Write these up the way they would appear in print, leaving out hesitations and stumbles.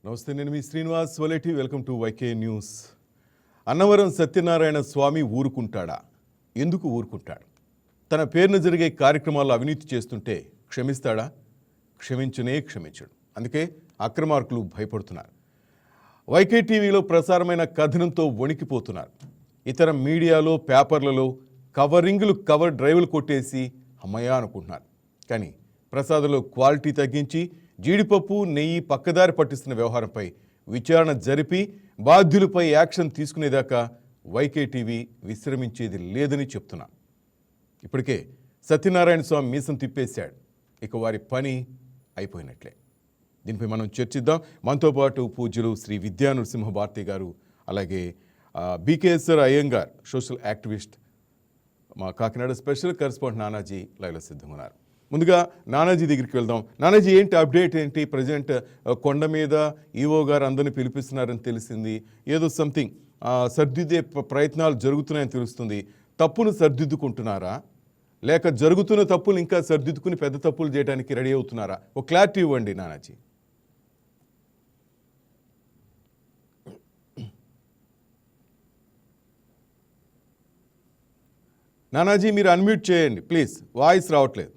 నమస్తే, నేను మీ Srinivas Valeti. Welcome to YK news. Annavaram Satyanarayana Swamy ఊరుకుంటాడా? ఎందుకు ఊరుకుంటాడు? తన పేరున జరిగే కార్యక్రమాల్లో అవినీతి చేస్తుంటే క్షమిస్తాడా? క్షమించడు. అందుకే అక్రమార్కులు భయపడుతున్నారు. వైకే టీవీలో ప్రసారమైన కథనంతో వణికిపోతున్నారు. ఇతర మీడియాలో, పేపర్లలో కవర్ డ్రైవ్లు కొట్టేసి అమ్మయ్య అనుకుంటున్నారు. కానీ ప్రసాదంలో క్వాలిటీ తగ్గించి జీడిపప్పు, నెయ్యి పక్కదారి పట్టిస్తున్న వ్యవహారంపై విచారణ జరిపి బాధ్యులపై యాక్షన్ తీసుకునేదాకా వైకే టీవీ విశ్రమించేది లేదని చెప్తున్నా. ఇప్పటికే సత్యనారాయణ స్వామి మీసం తిప్పేశాడు. ఇక వారి పని అయిపోయినట్లే. దీనిపై మనం చర్చిద్దాం. మనతో పాటు పూజ్యులు శ్రీ విద్యా నరసింహ భారతి గారు, అలాగే బీకేఎస్ఆర్ అయ్యంగార్, సోషల్ యాక్టివిస్ట్, మా కాకినాడ స్పెషల్ కరెస్పాండెంట్ నానాజీ లైవ్లో సిద్ధంగా ఉన్నారు. ముందుగా నానాజీ దగ్గరికి వెళ్దాం. నానాజీ, ఏంటి అప్డేట్ ఏంటి? ప్రజెంట్ కొండ మీద ఈవో గారు అందరినీ పిలిపిస్తున్నారని తెలిసింది. ఏదో సంథింగ్ సర్దిద్దే ప్రయత్నాలు జరుగుతున్నాయని తెలుస్తుంది. తప్పును సర్దిద్దుకుంటున్నారా, లేక జరుగుతున్న తప్పులు ఇంకా సర్దిద్దుకుని పెద్ద తప్పులు చేయడానికి రెడీ అవుతున్నారా? ఒక క్లారిటీ ఇవ్వండి నానాజీ. నానాజీ, మీరు అన్మ్యూట్ చేయండి ప్లీజ్, వాయిస్ రావట్లేదు.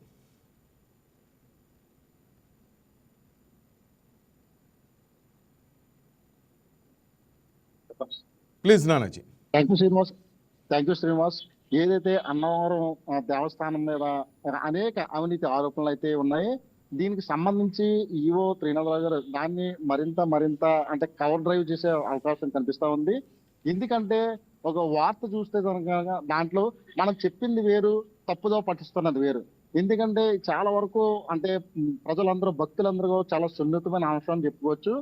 Please Nanaji. Thank you Srinivas. ఏదైతే అన్నవరం దేవస్థానం మీద అనేక అవినీతి ఆరోపణలు అయితే ఉన్నాయి, దీనికి సంబంధించి ఈవో త్రినాథరావు గారు దాన్ని మరింత అంటే కవర్ డ్రైవ్ చేసే అవకాశం కనిపిస్తా ఉంది. ఎందుకంటే ఒక వార్త చూస్తే కనుక దాంట్లో మనం చెప్పింది వేరు, తప్పుదో పట్టిస్తున్నది వేరు. ఎందుకంటే చాలా వరకు అంటే ప్రజలందరూ, భక్తులందరూ చాలా సున్నితమైన అంశం అని చెప్పుకోవచ్చు.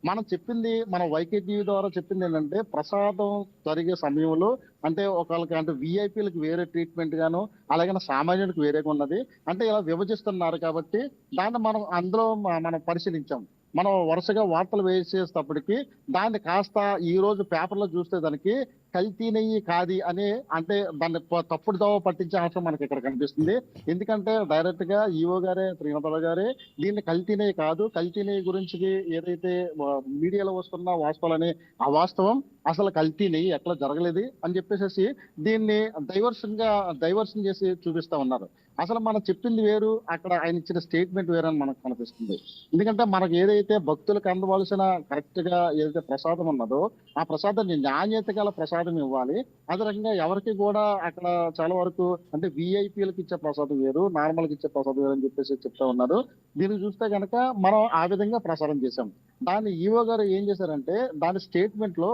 మనం చెప్పింది, మన వైకే టీవీ ద్వారా చెప్పింది ఏంటంటే, ప్రసాదం జరిగే సమయంలో అంటే ఒకళ్ళకి అంటే విఐపీలకు వేరే ట్రీట్మెంట్ గాను, అలాగే సామాన్యుడికి వేరేగా ఉన్నది. అంటే ఇలా విభజిస్తున్నారు కాబట్టి దాన్ని మనం అందులో మనం పరిశీలించాం. మనం వరుసగా వార్తలు వేసేటప్పటికి దాన్ని కాస్త ఈ రోజు పేపర్లో చూస్తే దానికి కల్తీ నెయ్యి కాది అని అంటే దాన్ని తప్పుడు దోవ పట్టించే అంశం మనకి ఇక్కడ కనిపిస్తుంది. ఎందుకంటే డైరెక్ట్ గా ఈవో గారే, త్రినాథరావు గారే దీన్ని కల్తీ నెయ్యి కాదు, కల్తీ నెయ్యి గురించి ఏదైతే మీడియాలో వస్తున్న వాస్తవాలని అవాస్తవం, అసలు కల్తీ నెయ్యి ఎట్లా జరగలేదు అని చెప్పేసి దీన్ని డైవర్షన్ చేసి చూపిస్తా ఉన్నారు. అసలు మనం చెప్పింది వేరు, అక్కడ ఆయన ఇచ్చిన స్టేట్మెంట్ వేరు అని మనకు కనిపిస్తుంది. ఎందుకంటే మనకు ఏదైతే భక్తులకు అందవలసిన కరెక్ట్ గా ఏదైతే ప్రసాదం ఉన్నదో ఆ ప్రసాదాన్ని నాణ్యత గల ప్రసాదం ఇవ్వాలి. అదే రకంగా ఎవరికి కూడా అక్కడ చాలా వరకు అంటే విఐపీలకు ఇచ్చే ప్రసాదం వేరు, నార్మల్కి ఇచ్చే ప్రసాదం వేరు అని చెప్పేసి చెప్తా ఉన్నారు. దీన్ని చూస్తే కనుక మనం ఆ విధంగా ప్రసారం చేశాం. దాన్ని ఈవో గారు ఏం చేశారంటే దాని స్టేట్మెంట్ లో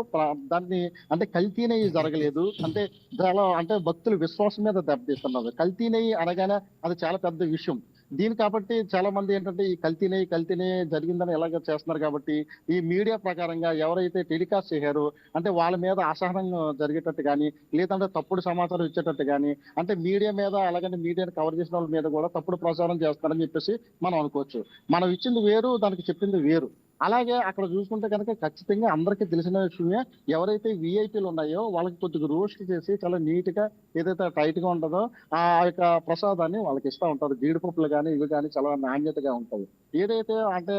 దాన్ని అంటే కల్తీ నెయ్యి జరగలేదు అంటే చాలా అంటే భక్తుల విశ్వాసం మీద దెబ్బతీస్తున్నారు. కల్తీ నెయ్యి అనగానే అది చాలా పెద్ద విషయం. దీని కాబట్టి చాలా మంది ఏంటంటే ఈ కల్తీ నెయ్యి జరిగిందని ఎలాగ చేస్తున్నారు కాబట్టి ఈ మీడియా ప్రకారంగా ఎవరైతే టెలికాస్ట్ చేశారో అంటే వాళ్ళ మీద అసహనం జరిగేటట్టు కానీ, లేదంటే తప్పుడు సమాచారం ఇచ్చేటట్టు కానీ, అంటే మీడియా మీద అలాగని మీడియాని కవర్ చేసిన వాళ్ళ మీద కూడా తప్పుడు ప్రచారం చేస్తున్నారని చెప్పేసి మనం అనుకోవచ్చు. మనం ఇచ్చింది వేరు, దానికి చెప్పింది వేరు. అలాగే అక్కడ చూసుకుంటే కనుక ఖచ్చితంగా అందరికీ తెలిసిన విషయమే, ఎవరైతే విఐపీలు ఉన్నాయో వాళ్ళకి కొద్దిగా రోస్ట్ చేసి చాలా నీట్ గా ఏదైతే టైట్ గా ఉంటుందో ఆ యొక్క ప్రసాదాన్ని వాళ్ళకి ఇస్తూ ఉంటారు. జీడిపప్పులు కానీ ఇవి కానీ చాలా నాణ్యతగా ఉంటాయి. ఏదైతే అంటే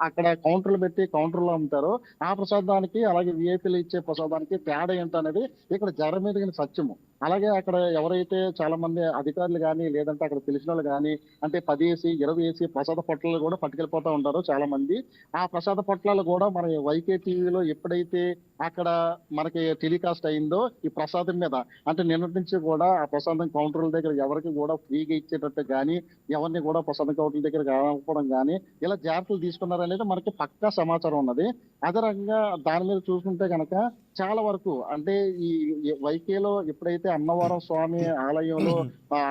అక్కడ కౌంటర్లు పెట్టి కౌంటర్లో అమ్ముతారో ఆ ప్రసాదానికి అలాగే విఐపీలు ఇచ్చే ప్రసాదానికి తేడా ఏంటనేది ఇక్కడ జర మీద సత్యము. అలాగే అక్కడ ఎవరైతే చాలా మంది అధికారులు కానీ లేదంటే అక్కడ తెలిసిన వాళ్ళు కానీ అంటే 10 వేసి 20 వేసి ప్రసాద పొట్లాలు కూడా పట్టుకెళ్ళిపోతూ ఉంటారు చాలా మంది. ఆ ప్రసాద పొట్లాలు కూడా మన వైకే టీవీలో ఎప్పుడైతే అక్కడ మనకి టెలికాస్ట్ అయిందో ఈ ప్రసాదం మీద అంటే నిన్నటి నుంచి కూడా ఆ ప్రసాదం కౌంటర్ల దగ్గర ఎవరికి కూడా ఫ్రీగా ఇచ్చేటట్టు కానీ, ఎవరిని కూడా ప్రసాదం కౌంటర్ల దగ్గర రాకపోవడం కానీ ఇలా జాగ్రత్తలు తీసుకున్నారనేది మనకి పక్కా సమాచారం ఉన్నది. అదే రకంగా దాని మీద చూసుకుంటే కనుక చాలా వరకు అంటే ఈ వైకేలో ఎప్పుడైతే అన్నవరం స్వామి ఆలయంలో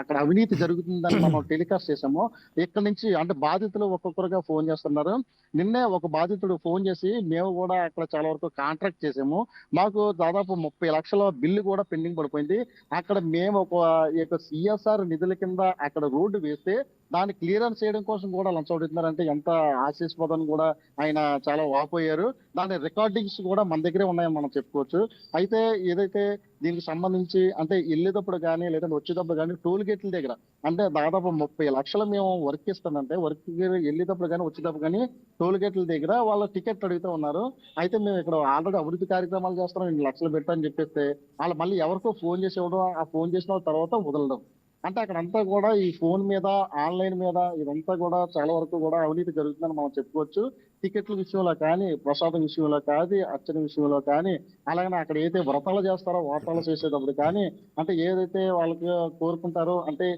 అక్కడ అవినీతి జరుగుతుందని మనం టెలికాస్ట్ చేసామో ఇక్కడ నుంచి అంటే బాధితులు ఒక్కొక్కరుగా ఫోన్ చేస్తున్నారు. నిన్నే ఒక బాధితుడు ఫోన్ చేసి మేము కూడా అక్కడ చాలా వరకు కాంట్రాక్ట్ చేసాము, మాకు దాదాపు 30 లక్షల బిల్లు కూడా పెండింగ్ పడిపోయింది, అక్కడ మేము ఒక సిఎస్ఆర్ నిధుల కింద అక్కడ రోడ్డు వేస్తే దాన్ని క్లియరెన్స్ చేయడం కోసం కూడా లంచం అడుగుతున్నారంటే ఎంత ఆశీస్పదం కూడా ఆయన చాలా వాపోయారు. దాని రికార్డింగ్స్ కూడా మన దగ్గరే ఉన్నాయని మనం చెప్పుకోవచ్చు. అయితే ఏదైతే దీనికి సంబంధించి అంటే వెళ్ళేటప్పుడు కానీ లేదంటే వచ్చేటప్పుడు కానీ టోల్ గేట్ల దగ్గర అంటే దాదాపు 30 లక్షలు మేము వర్క్ ఇస్తామంటే వర్క్ వెళ్ళేటప్పుడు కానీ వచ్చేటప్పుడు కానీ టోల్ గేట్ల దగ్గర వాళ్ళ టికెట్ అడుగుతూ ఉన్నారు. అయితే మేము ఇక్కడ ఆల్రెడీ అభివృద్ధి కార్యక్రమాలు చేస్తున్నాం, 2 లక్షలు పెట్టని చెప్పేస్తే వాళ్ళు మళ్ళీ ఎవరికో ఫోన్ చేసి ఇవ్వడం, ఆ ఫోన్ చేసిన తర్వాత వదలడం. అంటే అక్కడంతా కూడా ఈ ఫోన్ మీద, ఆన్లైన్ మీద ఇదంతా కూడా చాలా వరకు కూడా అవినీతి జరుగుతుందని మనం చెప్పుకోవచ్చు. టికెట్ల విషయంలో కానీ, ప్రసాదం విషయంలో కానీ, అర్చన విషయంలో కానీ, అలాగనే అక్కడ ఏదైతే వ్రతాలు చేస్తారో వ్రతాలు చేసేటప్పుడు కానీ, అంటే ఏదైతే వాళ్ళకి కోరుకుంటారో అంటే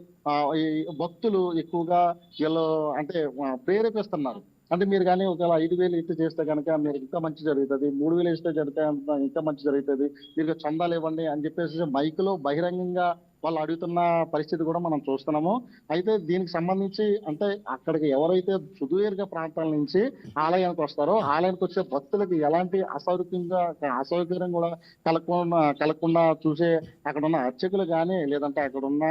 ఈ భక్తులు ఎక్కువగా వీళ్ళు అంటే ప్రేరేపిస్తున్నారు. అంటే మీరు కానీ ఒకవేళ 5,000 ఇస్తే చేస్తే కనుక మీరు ఇంకా మంచి జరుగుతుంది, 3,000 ఇస్తే జరిగితే ఇంకా మంచి జరుగుతుంది, మీరు చందాలు ఇవ్వండి అని చెప్పేసి మైకులో బహిరంగంగా వాళ్ళు అడుగుతున్న పరిస్థితి కూడా మనం చూస్తున్నాము. అయితే దీనికి సంబంధించి అంటే అక్కడికి ఎవరైతే సుదీర్ఘ ప్రాంతాల నుంచి ఆలయానికి వస్తారో ఆలయానికి వచ్చే భక్తులకు ఎలాంటి అసౌకర్యం కూడా కలగకుండా చూసే అక్కడ ఉన్న అర్చకులు కానీ, లేదంటే అక్కడ ఉన్న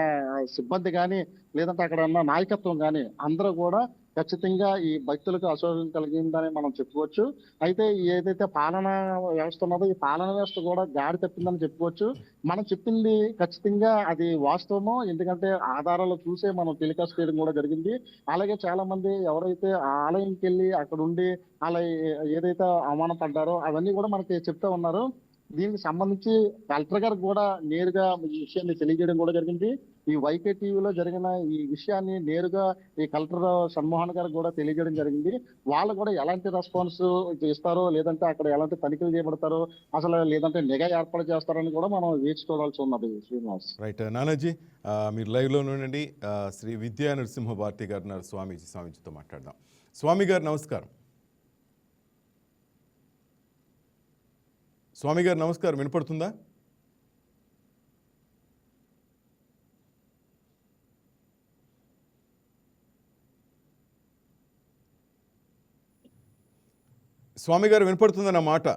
సిబ్బంది కానీ, లేదంటే అక్కడ ఉన్న నాయకత్వం కానీ అందరూ కూడా ఖచ్చితంగా ఈ భక్తులకు అసౌకర్యం కలిగిందని మనం చెప్పుకోవచ్చు. అయితే ఏదైతే పాలనా వ్యవస్థ ఉన్నదో ఈ పాలనా వ్యవస్థ కూడా గాడి తప్పిందని చెప్పుకోవచ్చు. మనం చెప్పింది ఖచ్చితంగా అది వాస్తవమో, ఎందుకంటే ఆధారాలు చూసే మనం టెలికాస్ట్ చేయడం కూడా జరిగింది. అలాగే చాలా మంది ఎవరైతే ఆ ఆలయంకి వెళ్ళి అక్కడ ఉండి అలా ఏదైతే అవమానపడ్డారో అవన్నీ కూడా మనకి చెప్తా ఉన్నారు. దీనికి సంబంధించి కలెక్టర్ గారికి కూడా నేరుగా ఈ విషయాన్ని తెలియజేయడం కూడా జరిగింది. ఈ వైకే టీవీలో జరిగిన ఈ విషయాన్ని నేరుగా ఈ కలెక్టర్ షణ్మోహన్ గారికి కూడా తెలియజేయడం జరిగింది. వాళ్ళు కూడా ఎలాంటి రెస్పాన్స్ ఇస్తారో, లేదంటే అక్కడ ఎలాంటి తనిఖీలు చేపడతారో, అసలు లేదంటే నిఘా ఏర్పాటు చేస్తారని కూడా మనం వేచి చూడాల్సి ఉన్నది. శ్రీనివాస్ రైట్ నానాజీ, మీరు లైవ్లో నుండి శ్రీ విద్యా నరసింహ భారతి గారు ఉన్నారు, స్వామీజీతో మాట్లాడదాం. స్వామి గారు నమస్కారం. స్వామి గారు నమస్కారం, వినపడుతుందా? స్వామి గారు వినపడుతుందా నా మాట?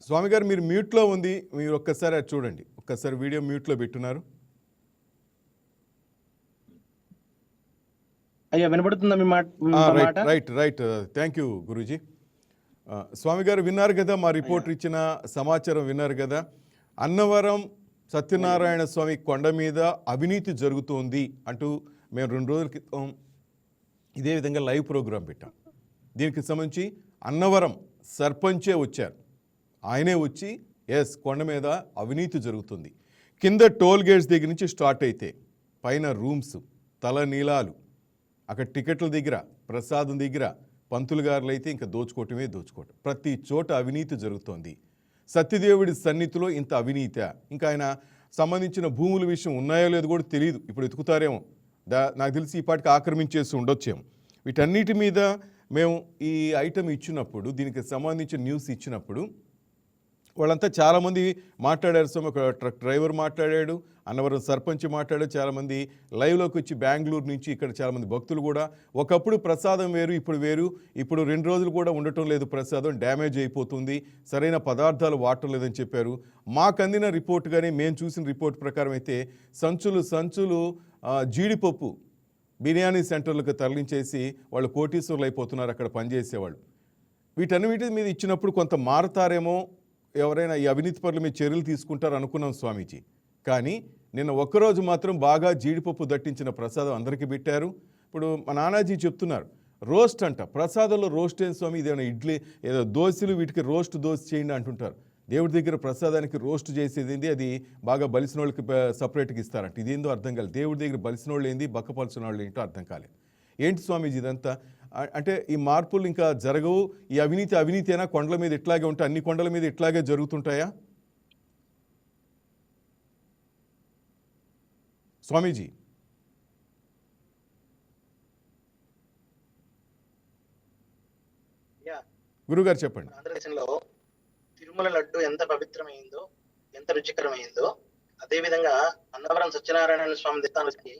స్వామి గారు మీరు మ్యూట్లో ఉంది, మీరు ఒక్కసారి అది చూడండి, ఒక్కసారి వీడియో మ్యూట్లో పెట్టున్నారు. అయ్యా వినపడుతుందా మీ మాట? రైట్ థ్యాంక్ యూ గురూజీ. స్వామి గారు విన్నారు కదా, మా రిపోర్టర్ ఇచ్చిన సమాచారం విన్నారు కదా. అన్నవరం సత్యనారాయణ స్వామి కొండ మీద అవినీతి జరుగుతోంది అంటూ మేము 2 రోజుల క్రితం ఇదే విధంగా లైవ్ ప్రోగ్రాం పెట్టాం. దీనికి సంబంధించి అన్నవరం సర్పంచే వచ్చారు. ఆయనే వచ్చి కొండ మీద అవినీతి జరుగుతుంది, కింద టోల్ గేట్స్ దగ్గర నుంచి స్టార్ట్ అయితే పైన రూమ్స్, తల నీలాలు, అక్కడ టికెట్ల దగ్గర, ప్రసాదం దగ్గర పంతులు గారులు అయితే ఇంకా దోచుకోవటమే దోచుకోవటం, ప్రతి చోట అవినీతి జరుగుతోంది. సత్యదేవుడి సన్నిధిలో ఇంత అవినీతి, ఇంకా ఆయన సంబంధించిన భూముల విషయం ఉన్నాయో లేదో కూడా తెలియదు, ఇప్పుడు ఎతుకుతారేమో, నాకు తెలిసి ఈ పాటికి ఆక్రమించేసి ఉండొచ్చేమో. వీటన్నిటి మీద మేము ఈ ఐటమ్ ఇచ్చినప్పుడు, దీనికి సంబంధించిన న్యూస్ ఇచ్చినప్పుడు వాళ్ళంతా చాలామంది మాట్లాడారు. స్వామి, ఒక ట్రక్ డ్రైవర్ మాట్లాడాడు, అన్నవరం సర్పంచ్ మాట్లాడాడు, చాలామంది లైవ్లోకి వచ్చి బెంగళూరు నుంచి ఇక్కడ చాలామంది భక్తులు కూడా ఒకప్పుడు ప్రసాదం వేరు ఇప్పుడు వేరు, ఇప్పుడు 2 రోజులు కూడా ఉండటం లేదు, ప్రసాదం డ్యామేజ్ అయిపోతుంది, సరైన పదార్థాలు వాడటం లేదని చెప్పారు. మాకు అందిన రిపోర్ట్ కానీ మేము చూసిన రిపోర్ట్ ప్రకారం అయితే సంచులు జీడిపప్పు బిర్యానీ సెంటర్లకు తరలించేసి వాళ్ళు కోటీశ్వరులు అయిపోతున్నారు అక్కడ పనిచేసేవాళ్ళు. వీటన్నిటి మీద ఇచ్చినప్పుడు కొంత మారతారేమో, ఎవరైనా ఈ అవినీతి పనుల మీద చర్యలు తీసుకుంటారు అనుకున్నాం స్వామీజీ. కానీ నిన్న ఒక్కరోజు మాత్రం బాగా జీడిపప్పు దట్టించిన ప్రసాదం అందరికీ పెట్టారు. ఇప్పుడు మా నానాజీ చెప్తున్నారు రోస్ట్ అంట, ప్రసాదంలో రోస్ట్ ఏం స్వామి, ఇదేమైనా ఇడ్లీ ఏదో దోశలు వీటికి రోస్ట్ దోశ చేయండి అంటుంటారు. దేవుడి దగ్గర ప్రసాదానికి రోస్ట్ చేసేది అది బాగా బలిసిన వాళ్ళకి సపరేట్గా ఇస్తారంట. ఇదేందో అర్థం కాలేదు, దేవుడి దగ్గర బలిసిన వాళ్ళు ఏంది, బక్కపలిసిన వాళ్ళు ఏంటో అర్థం కాలేదు. ఏంటి స్వామీజీ ఇదంతా? అంటే ఈ మార్పులు ఇంకా జరగవు, ఈ అవినీతి అయినా కొండల మీద ఇట్లాగే ఉంటాయి, అన్ని కొండల మీద ఇట్లాగే జరుగుతుంటాయా స్వామీజీ? గురుగారు చెప్పండి. ఆంధ్రదేశంలో తిరుమల లడ్డు ఎంత పవిత్రమైందో, ఎంత రుచికరమైందో, అదే విధంగా అన్నవరం సత్యనారాయణ స్వామి దేవస్థానానికి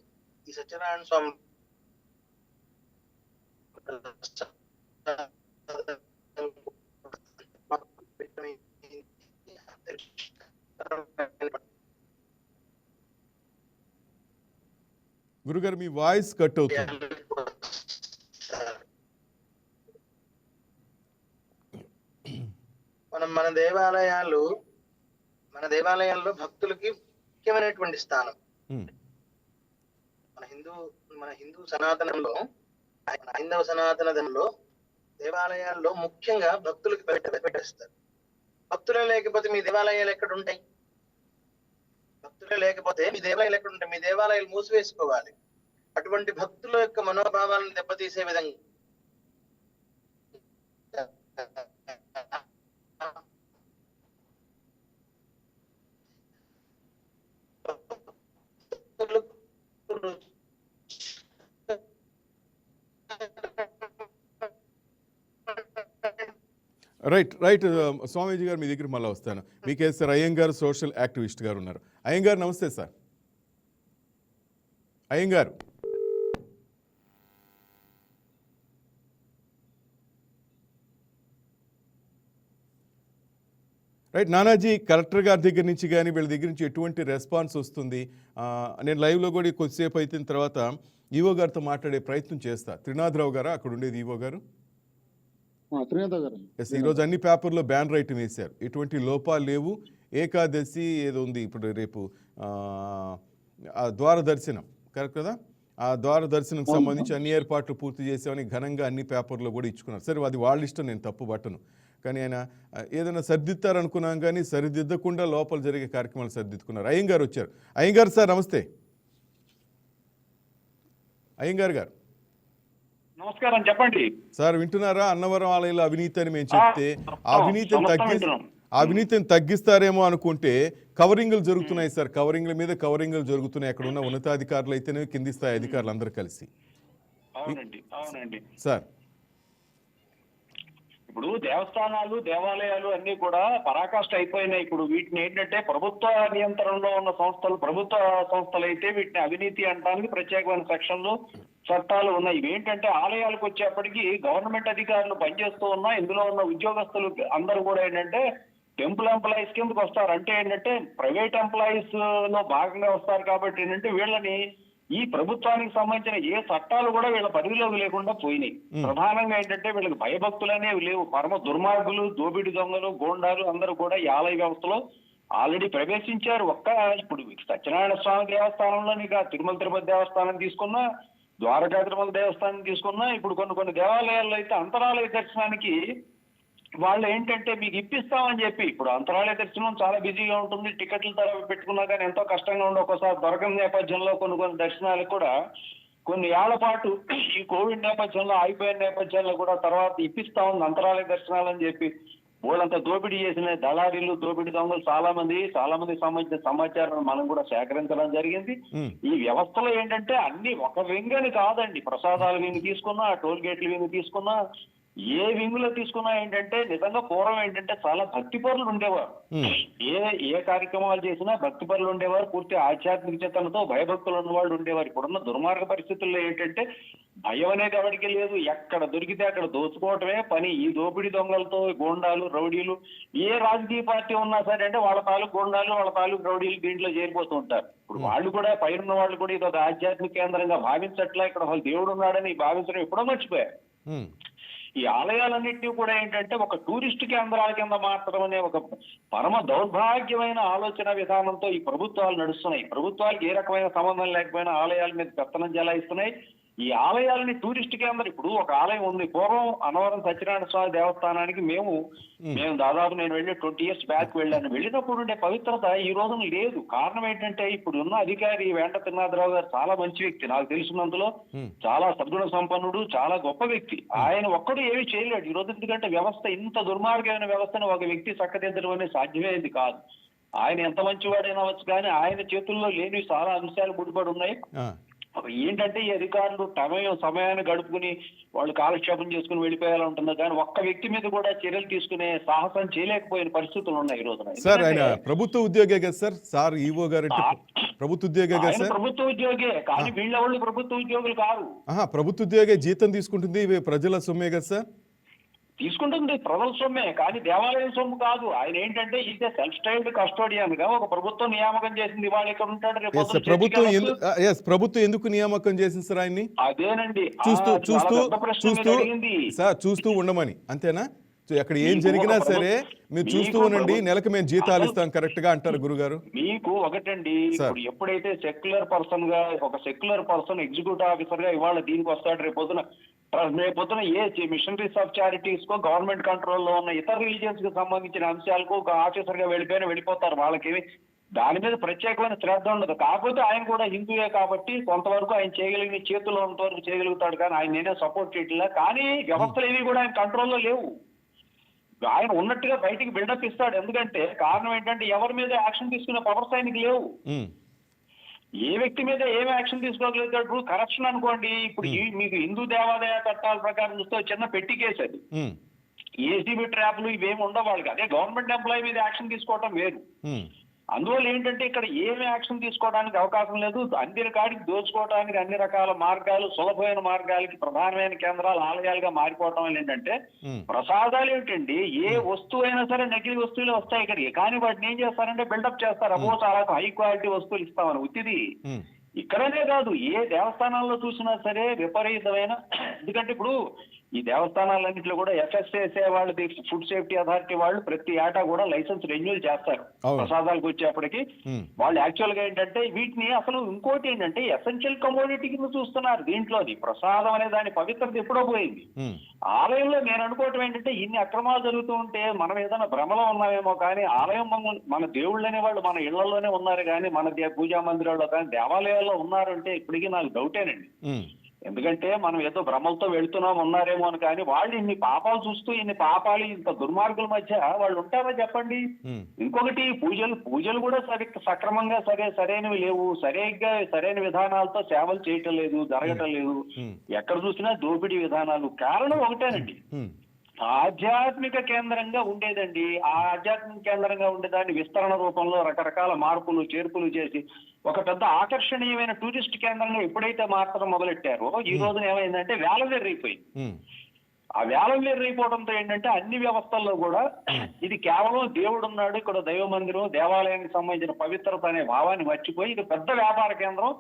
ఈ సత్యనారాయణ స్వామి గురుగారు మీ వాయిస్ కట్ అవుతుంది. మన దేవాలయాల్లో భక్తులకి ముఖ్యమైనటువంటి స్థానం. ఉమ్, మన హిందూ సనాతనంలో, హైందవ సనాతనంలో దేవాలయాల్లో ముఖ్యంగా భక్తులకి పెట్టేస్తారు. భక్తులే లేకపోతే మీ దేవాలయాలు ఎక్కడ ఉంటాయి? భక్తులే లేకపోతే మీ దేవాలయాలు ఎక్కడ ఉంటాయి? మీ దేవాలయాలు మూసివేసుకోవాలి. అటువంటి భక్తుల యొక్క మనోభావాలను దెబ్బతీసే విధంగా రైట్ స్వామీజీ గారు మీ దగ్గర మళ్ళీ వస్తాను. మీకే సార్ అయ్యంగారు సోషల్ యాక్టివిస్ట్ గారు ఉన్నారు. అయ్యంగారు నమస్తే sir. Iyengar right. Nanaji collector గారి దగ్గర నుంచి కానీ వీళ్ళ దగ్గర నుంచి ఎటువంటి రెస్పాన్స్ వస్తుంది? నేను లైవ్లో కూడా కొద్దిసేపు అయిన తర్వాత ఈవో గారితో మాట్లాడే ప్రయత్నం చేస్తా. త్రినాథరావు గారా అక్కడ ఉండేది ఈవో గారు? ఎస్, ఈరోజు అన్ని పేపర్లో బ్యానర్ ఐటమ్ వేశారు. ఎటువంటి లోపాలు లేవు. ఏకాదశి ఏదో ఉంది ఇప్పుడు రేపు, ఆ ద్వార దర్శనం కరెక్ట్ కదా? ఆ ద్వార దర్శనం సంబంధించి అన్ని ఏర్పాట్లు పూర్తి చేసామని ఘనంగా అన్ని పేపర్లో కూడా ఇచ్చుకున్నారు. సరే, అది వాళ్ళ ఇష్టం, నేను తప్పు పట్టను. కానీ ఆయన ఏదైనా సరిదిద్దారనుకున్నాం కానీ సరిదిద్దకుండా లోపల జరిగే కార్యక్రమాలు సరిదిద్దుకున్నారు. అయ్యంగారు వచ్చారు. అయ్యంగారు సార్ నమస్తే. అయ్యంగారు గారు నమస్కారం, చెప్పండి సార్. వింటున్నారా? అన్నవరం ఆలయంలో అవినీతి అని మేము చెప్తే అవినీతిని తగ్గిస్తారేమో అనుకుంటే కవరింగ్లు జరుగుతున్నాయి సార్. కవరింగ్ల మీద కవరింగ్లు జరుగుతున్నాయి. అక్కడ ఉన్న ఉన్నతాధికారులు అయితేనే కింది స్థాయి అధికారులు అందరూ కలిసి. అవునండి సార్, ఇప్పుడు దేవస్థానాలు దేవాలయాలు అన్ని కూడా పరాకాష్ఠ అయిపోయినాయి. ఇప్పుడు వీటిని ఏంటంటే ప్రభుత్వ నియంత్రణలో ఉన్న సంస్థలు, ప్రభుత్వ సంస్థలు అయితే వీటిని అవినీతి అనడానికి ప్రత్యేకమైన సెక్షన్లు, చట్టాలు ఉన్నాయి. ఇవేంటంటే ఆలయాలకు వచ్చేప్పటికి గవర్నమెంట్ అధికారులు పనిచేస్తూ ఉన్నా ఇందులో ఉన్న ఉద్యోగస్తులు అందరూ కూడా ఏంటంటే టెంపుల్ ఎంప్లాయీస్ కిందకి వస్తారు. అంటే ఏంటంటే ప్రైవేట్ ఎంప్లాయీస్ లో భాగంగా వస్తారు. కాబట్టి ఏంటంటే వీళ్ళని ఈ ప్రభుత్వానికి సంబంధించిన ఏ చట్టాలు కూడా వీళ్ళ పరిధిలోకి లేకుండా పోయినాయి. ప్రధానంగా ఏంటంటే వీళ్ళకి భయభక్తులు అనేవి లేవు. పరమ దుర్మార్గులు, దోపిడి దొంగలు, గోండాలు అందరూ కూడా ఈ ఆలయ వ్యవస్థలో ఆల్రెడీ ప్రవేశించారు. ఇప్పుడు సత్యనారాయణ స్వామి దేవస్థానంలో నీకు తిరుమల తిరుపతి దేవస్థానం తీసుకున్నా, ద్వారకా తిరుమల దేవస్థానం తీసుకున్నా, ఇప్పుడు కొన్ని దేవాలయాల్లో అయితే అంతరాలయ దర్శనానికి వాళ్ళు ఏంటంటే మీకు ఇప్పిస్తామని చెప్పి, ఇప్పుడు అంతరాలయ దర్శనం చాలా బిజీగా ఉంటుంది. టికెట్ల ధర పెట్టుకున్నా కానీ ఎంతో కష్టంగా ఉండి ఒక్కోసారి దొరకని నేపథ్యంలో కొన్ని దర్శనాలకు కూడా కొన్ని ఏళ్ల పాటు ఈ కోవిడ్ నేపథ్యంలో ఆగిపోయిన నేపథ్యంలో కూడా తర్వాత ఇప్పిస్తామని అంతరాలయ దర్శనాలని చెప్పి వాళ్ళంతా దోపిడీ చేసిన దళారీలు, దోపిడీ దొంగలు చాలా మంది సంబంధించిన సమాచారాన్ని మనం కూడా సేకరించడం జరిగింది. ఈ వ్యవస్థలో ఏంటంటే అన్ని ఒక వింగని కాదండి. ప్రసాదాల వింగ్ తీసుకున్నా, టోల్ గేట్ల వింగ్ తీసుకున్నా, ఏ వింగులో తీసుకున్నా ఏంటంటే నిజంగా పూర్వం ఏంటంటే చాలా భక్తి పరులు ఉండేవారు. ఏ కార్యక్రమాలు చేసినా భక్తి పరులు ఉండేవారు. పూర్తి ఆధ్యాత్మిక చేతనతో భయభక్తులు ఉన్నవాళ్ళు ఉండేవారు. ఇప్పుడున్న దుర్మార్గ పరిస్థితుల్లో ఏంటంటే భయం అనేది ఎవరికి లేదు. ఎక్కడ దొరికితే అక్కడ దోచుకోవటమే పని. ఈ దోపిడీ దొంగలతో గోండాలు, రౌడీలు, ఏ రాజకీయ పార్టీ ఉన్నా సరే అంటే వాళ్ళ తాలూకు గోండాలు, వాళ్ళ తాలూకు రౌడీలు దీంట్లో చేరిపోతూ ఉంటారు. ఇప్పుడు వాళ్ళు కూడా పైన వాళ్ళు కూడా ఇది ఒక ఆధ్యాత్మిక కేంద్రంగా భావించట్లా, ఇక్కడ వాళ్ళు దేవుడు ఉన్నాడని భావించడం ఎప్పుడో మర్చిపోయారు. ఈ ఆలయాలన్నింటినీ కూడా ఏంటంటే ఒక టూరిస్ట్ కేంద్రాల కింద మాత్రమే ఒక పరమ దౌర్భాగ్యమైన ఆలోచన విధానంతో ఈ ప్రభుత్వాలు నడుస్తున్నాయి. ప్రభుత్వాలకు ఏ రకమైన సంబంధం లేకపోయినా ఆలయాల మీద పెత్తనం చెలాయిస్తున్నాయి. ఈ ఆలయాలని టూరిస్ట్ కేంద్రం, ఇప్పుడు ఒక ఆలయం ఉంది. పూర్వం అన్నవరం సత్యనారాయణ స్వామి దేవస్థానానికి మేము దాదాపు నేను వెళ్ళి 20 years బ్యాక్ వెళ్ళాను. వెళ్ళినప్పుడు ఉండే పవిత్రత ఈ రోజున లేదు. కారణం ఏంటంటే ఇప్పుడు ఉన్న అధికారి వెంట త్రినాథరావు గారు చాలా మంచి వ్యక్తి, నాకు తెలిసినంతలో చాలా సద్గుణ సంపన్నుడు, చాలా గొప్ప వ్యక్తి. ఆయన ఒక్కడు ఏమీ చేయలేడు ఈ రోజు. ఎందుకంటే వ్యవస్థ ఇంత దుర్మార్గమైన వ్యవస్థను ఒక వ్యక్తి చక్కదిద్దడం అనేది సాధ్యమేది కాదు. ఆయన ఎంత మంచివాడైనా వచ్చు కానీ ఆయన చేతుల్లో లేని చాలా అంశాలు ముడిపడి ఉన్నాయి. ఏంటంటే ఈ అధికారులు సమయాన్ని గడుపుకుని వాళ్ళు కాలక్షేపం చేసుకుని వెళ్ళిపోయేలా ఉంటున్నారు. కానీ ఒక్క వ్యక్తి మీద కూడా చర్యలు తీసుకునే సాహసం చేయలేకపోయిన పరిస్థితులు ఉన్నాయి ఈ రోజున. సార్ ఆయన ప్రభుత్వ ఉద్యోగే కదా సార్? సార్ ఈవో గారు ప్రభుత్వ ఉద్యోగే కదా సార్? ప్రభుత్వ ఉద్యోగే, కానీ వీళ్ళ ప్రభుత్వ ఉద్యోగులు కాదు. ప్రభుత్వ ఉద్యోగే జీతం తీసుకుంటుంది, ప్రజల సొమ్మే కదా సార్? తీసుకుంటుంది, ప్రజల సొమ్మే, కానీ దేవాలయం సొమ్ము కాదు. ఆయన ఏంటంటే ఇదే సెల్ఫ్ స్టైల్డ్ కస్టోడియన్ గా ఒక ప్రభుత్వం నియామకం చేసింది. వాళ్ళు ఇక్కడ ఉంటాడు. ప్రభుత్వం ఎందుకు నియామకం చేసింది సార్ ఆయన్ని? అదేనండి, చూస్తూ ఉండమని, అంతేనా? సో అక్కడ ఏం మీకు జరిగినా ఒక సరే మీరు చూస్తూ మీకు ఉండండి, నెలకు మేము జీతాలు ఇస్తాం కరెక్ట్ గా అంటారు గురుగారు. మీకు ఒకటండి, సార్. ఇప్పుడు ఎప్పుడైతే సెక్యులర్ పర్సన్ గా ఒక సెక్యులర్ పర్సన్ ఎగ్జిక్యూటివ్ ఆఫీసర్ గా ఇవాళ దీనికి వస్తాడు, రేపొద్దున ఏ మిషనరీస్ ఆఫ్ చారిటీస్ కో గవర్నమెంట్ కంట్రోల్లో ఉన్న ఇతర రిలీజియన్స్ కి సంబంధించిన అంశాలకు ఒక ఆఫీసర్ గా వెళ్ళిపోతారు. వాళ్ళకి దాని మీద ప్రత్యేకమైన శ్రద్ధ ఉండదు. కాకపోతే ఆయన కూడా హిందూయే కాబట్టి కొంతవరకు ఆయన చేయగలిగిన చేతుల్లో ఉన్నంతవరకు చేయగలుగుతాడు, కానీ ఆయన నేనే సపోర్ట్ చేయట్లా. కానీ వ్యవస్థలు ఏవి కూడా ఆయన కంట్రోల్లో లేవు. ఆయన ఉన్నట్టుగా బయటికి బిల్డప్ ఇస్తాడు. ఎందుకంటే కారణం ఏంటంటే ఎవరి మీద యాక్షన్ తీసుకునే పవర్స్ ఆయనకి లేవు. ఉమ్, ఏ వ్యక్తి మీద ఏమి యాక్షన్ తీసుకోగలుగుతాడు? ఇప్పుడు కరప్షన్ అనుకోండి, ఇప్పుడు మీకు హిందూ దేవాదాయ చట్టాల ప్రకారం చూస్తే చిన్న పెట్టి కేసు అది. ఉమ్, ఏసీబీ ట్రాప్లు ఇవేమి ఉండవు వాళ్ళకి. అదే గవర్నమెంట్ ఎంప్లాయీ మీద యాక్షన్ తీసుకోవటం వేరు. ఉమ్, అందువల్ల ఏంటంటే ఇక్కడ ఏమి యాక్షన్ తీసుకోవడానికి అవకాశం లేదు. అన్ని కాడికి దోచుకోవడానికి అన్ని రకాల మార్గాలు, సులభమైన మార్గాలకి ప్రధానమైన కేంద్రాలు ఆలయాలుగా మారిపోవటం వల్ల ఏంటంటే ఉమ్, ప్రసాదాలు ఏమిటండి, ఏ వస్తువు అయినా సరే నకిలీ వస్తువులే వస్తాయి ఇక్కడికి. కానీ వాటిని ఏం చేస్తారంటే బిల్డప్ చేస్తారు, అబ్బో చాలా హై క్వాలిటీ వస్తువులు ఇస్తామని. ఉత్తిది ఉమ్, ఇక్కడనే కాదు, ఏ దేవస్థానాల్లో చూసినా సరే విపరీతమైన, ఎందుకంటే ఇప్పుడు ఈ దేవస్థానాలన్నింటిలో కూడా ఎఫ్ఎస్ఎస్ఏ వాళ్ళు, ఫుడ్ సేఫ్టీ అథారిటీ వాళ్ళు ప్రతి ఏటా కూడా లైసెన్స్ రెన్యూల్ చేస్తారు. అవును. ప్రసాదాలకు వచ్చేప్పటికి ఉమ్, వాళ్ళు యాక్చువల్ గా ఏంటంటే వీటిని అసలు ఇంకోటి ఏంటంటే ఎసెన్షియల్ కమోడిటీ కింద చూస్తున్నారు. దీంట్లోని ప్రసాదం అనే దాని పవిత్రత ఎప్పుడో పోయింది. ఉమ్, ఆలయంలో నేను అనుకోవటం ఏంటంటే ఇన్ని అక్రమాలు జరుగుతూ ఉంటే మనం ఏదైనా భ్రమలో ఉన్నామేమో, కానీ ఆలయం మన దేవుళ్ళు అనేవాళ్ళు మన ఇళ్లలోనే ఉన్నారు, కానీ మన పూజా మందిరాల్లో కానీ దేవాలయాల్లో ఉన్నారు అంటే ఇప్పటికీ నాకు డౌటేనండి. ఉమ్, ఎందుకంటే మనం ఏదో భ్రమలతో వెళ్తున్నాం ఉన్నారేమో అని, కానీ వాళ్ళు ఇన్ని పాపాలు చూస్తూ ఇన్ని పాపాలు ఇంత దుర్మార్గుల మధ్య వాళ్ళు ఉంటారా చెప్పండి. ఉమ్, ఇంకొకటి పూజలు కూడా సక్రమంగా సరైనవి లేవు, సరైన విధానాలతో సేవలు చేయటం లేదు, జరగటం లేదు. ఉమ్, ఎక్కడ చూసినా దోపిడీ విధానాలు. కారణం ఒకటేనండి, ఉమ్, ఆధ్యాత్మిక కేంద్రంగా ఉండేదండి. ఆ ఆధ్యాత్మిక కేంద్రంగా ఉండేదాన్ని విస్తరణ రూపంలో రకరకాల మార్పులు చేర్పులు చేసి ఒక పెద్ద ఆకర్షణీయమైన టూరిస్ట్ కేంద్రంగా ఎప్పుడైతే మార్చడం మొదలెట్టారో ఈ రోజున ఏమైందంటే వేలవెర్రైపోయింది. ఉమ్, ఆ వేలవెర్రైపోవడంతో ఏంటంటే అన్ని వ్యవస్థల్లో కూడా ఇది కేవలం దేవుడు ఉన్నాడు, ఇక్కడ దైవ మందిరం, దేవాలయానికి సంబంధించిన పవిత్రత అనే భావాన్ని మర్చిపోయి ఇది పెద్ద వ్యాపార కేంద్రం.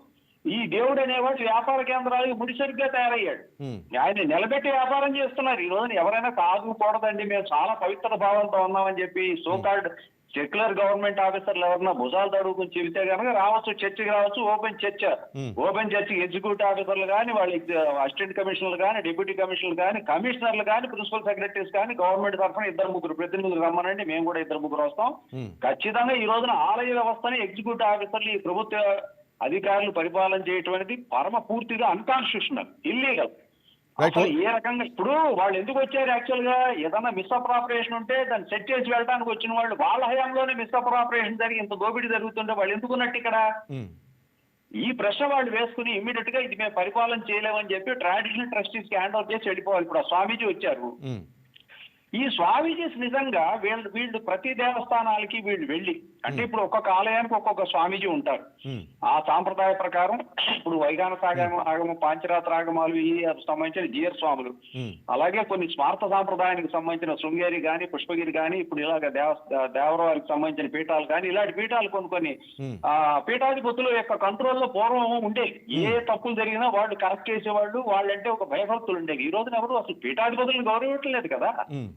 ఈ దేవుడు అనేవాడు వ్యాపార కేంద్రాలకు ముడిసరిగ్గా తయారయ్యాడు. ఉమ్, ఆయన నిలబెట్టి వ్యాపారం చేస్తున్నారు. ఈ రోజున ఎవరైనా కాదుకూడదండి, మేము చాలా పవిత్ర భావంతో ఉన్నామని చెప్పి సోకాల్డ్ సెక్యులర్ గవర్నమెంట్ ఆఫీసర్లు ఎవరన్నా భుజాలు తడుగుని చెబితే కనుక రావచ్చు, చర్చికి రావచ్చు. ఓపెన్ చర్చి ఎగ్జిక్యూటివ్ ఆఫీసర్లు కానీ, వాళ్ళ అసిస్టెంట్ కమిషనర్లు కానీ, డిప్యూటీ కమిషనర్లు కానీ, కమిషనర్లు కానీ, ప్రిన్సిపల్ సెక్రటరీస్ కానీ గవర్నమెంట్ తరఫున 2-3 ప్రతినిధులు రమ్మనండి, మేము కూడా 2-3 వస్తాం. ఉమ్, ఖచ్చితంగా ఈ రోజున ఆలయ వ్యవస్థని ఎగ్జిక్యూటివ్ ఆఫీసర్లు, ఈ ప్రభుత్వ అధికారులు పరిపాలన చేయటం అనేది పరమ పూర్తిగా అన్కాన్స్టిట్యూషనల్, ఇల్లీగల్. అసలు ఏ రకంగా ఇప్పుడు వాళ్ళు ఎందుకు వచ్చారు? యాక్చువల్ గా ఏదైనా మిస్అప్రాపరేషన్ ఉంటే దాన్ని సెట్ చేసి వెళ్ళడానికి వచ్చిన వాళ్ళు, వాళ్ళ హయాంలోనే మిస్అప్రాపరేషన్ జరిగి ఇంత దోపిడీ జరుగుతుంటే వాళ్ళు ఎందుకున్నట్టు ఇక్కడ? ఉమ్, ఈ ప్రశ్న వాళ్ళు వేసుకుని ఇమ్మీడియట్ గా ఇది మేము పరిపాలన చేయలేమని చెప్పి ట్రాడిషనల్ ట్రస్టీస్ కి హ్యాండ్ ఓవర్ చేసి వెళ్ళిపోవాలి. ఇప్పుడు ఆ స్వామీజీ వచ్చారు. ఉమ్, ఈ స్వామీజీస్ నిజంగా వీళ్ళు ప్రతి దేవస్థానాలకి వీళ్ళు వెళ్ళి, అంటే ఇప్పుడు ఒక్కొక్క ఆలయానికి ఒక్కొక్క స్వామీజీ ఉంటారు. ఉమ్, ఆ సాంప్రదాయ ప్రకారం ఇప్పుడు వైగాన ఆగమ, పాంచరాత్ర ఆగమాలు ఈ సంబంధించిన జీయర్ స్వాములు, ఉమ్, అలాగే కొన్ని స్మార్త సాంప్రదాయానికి సంబంధించిన శృంగేరి గాని, పుష్పగిరి గాని, ఇప్పుడు ఇలాగ దేవరవారికి సంబంధించిన పీఠాలు కానీ, ఇలాంటి పీఠాలు కొన్ని ఉమ్, పీఠాధిపతుల యొక్క కంట్రోల్లో పూర్వం ఉండేవి. ఏ తప్పులు జరిగినా వాళ్ళు కరెక్ట్ చేసేవాళ్ళు, వాళ్ళంటే ఒక భయభక్తులు ఉండేవి. ఈ రోజున ఎవరు అసలు పీఠాధిపతులను గౌరవించలేదు కదా. ఉమ్,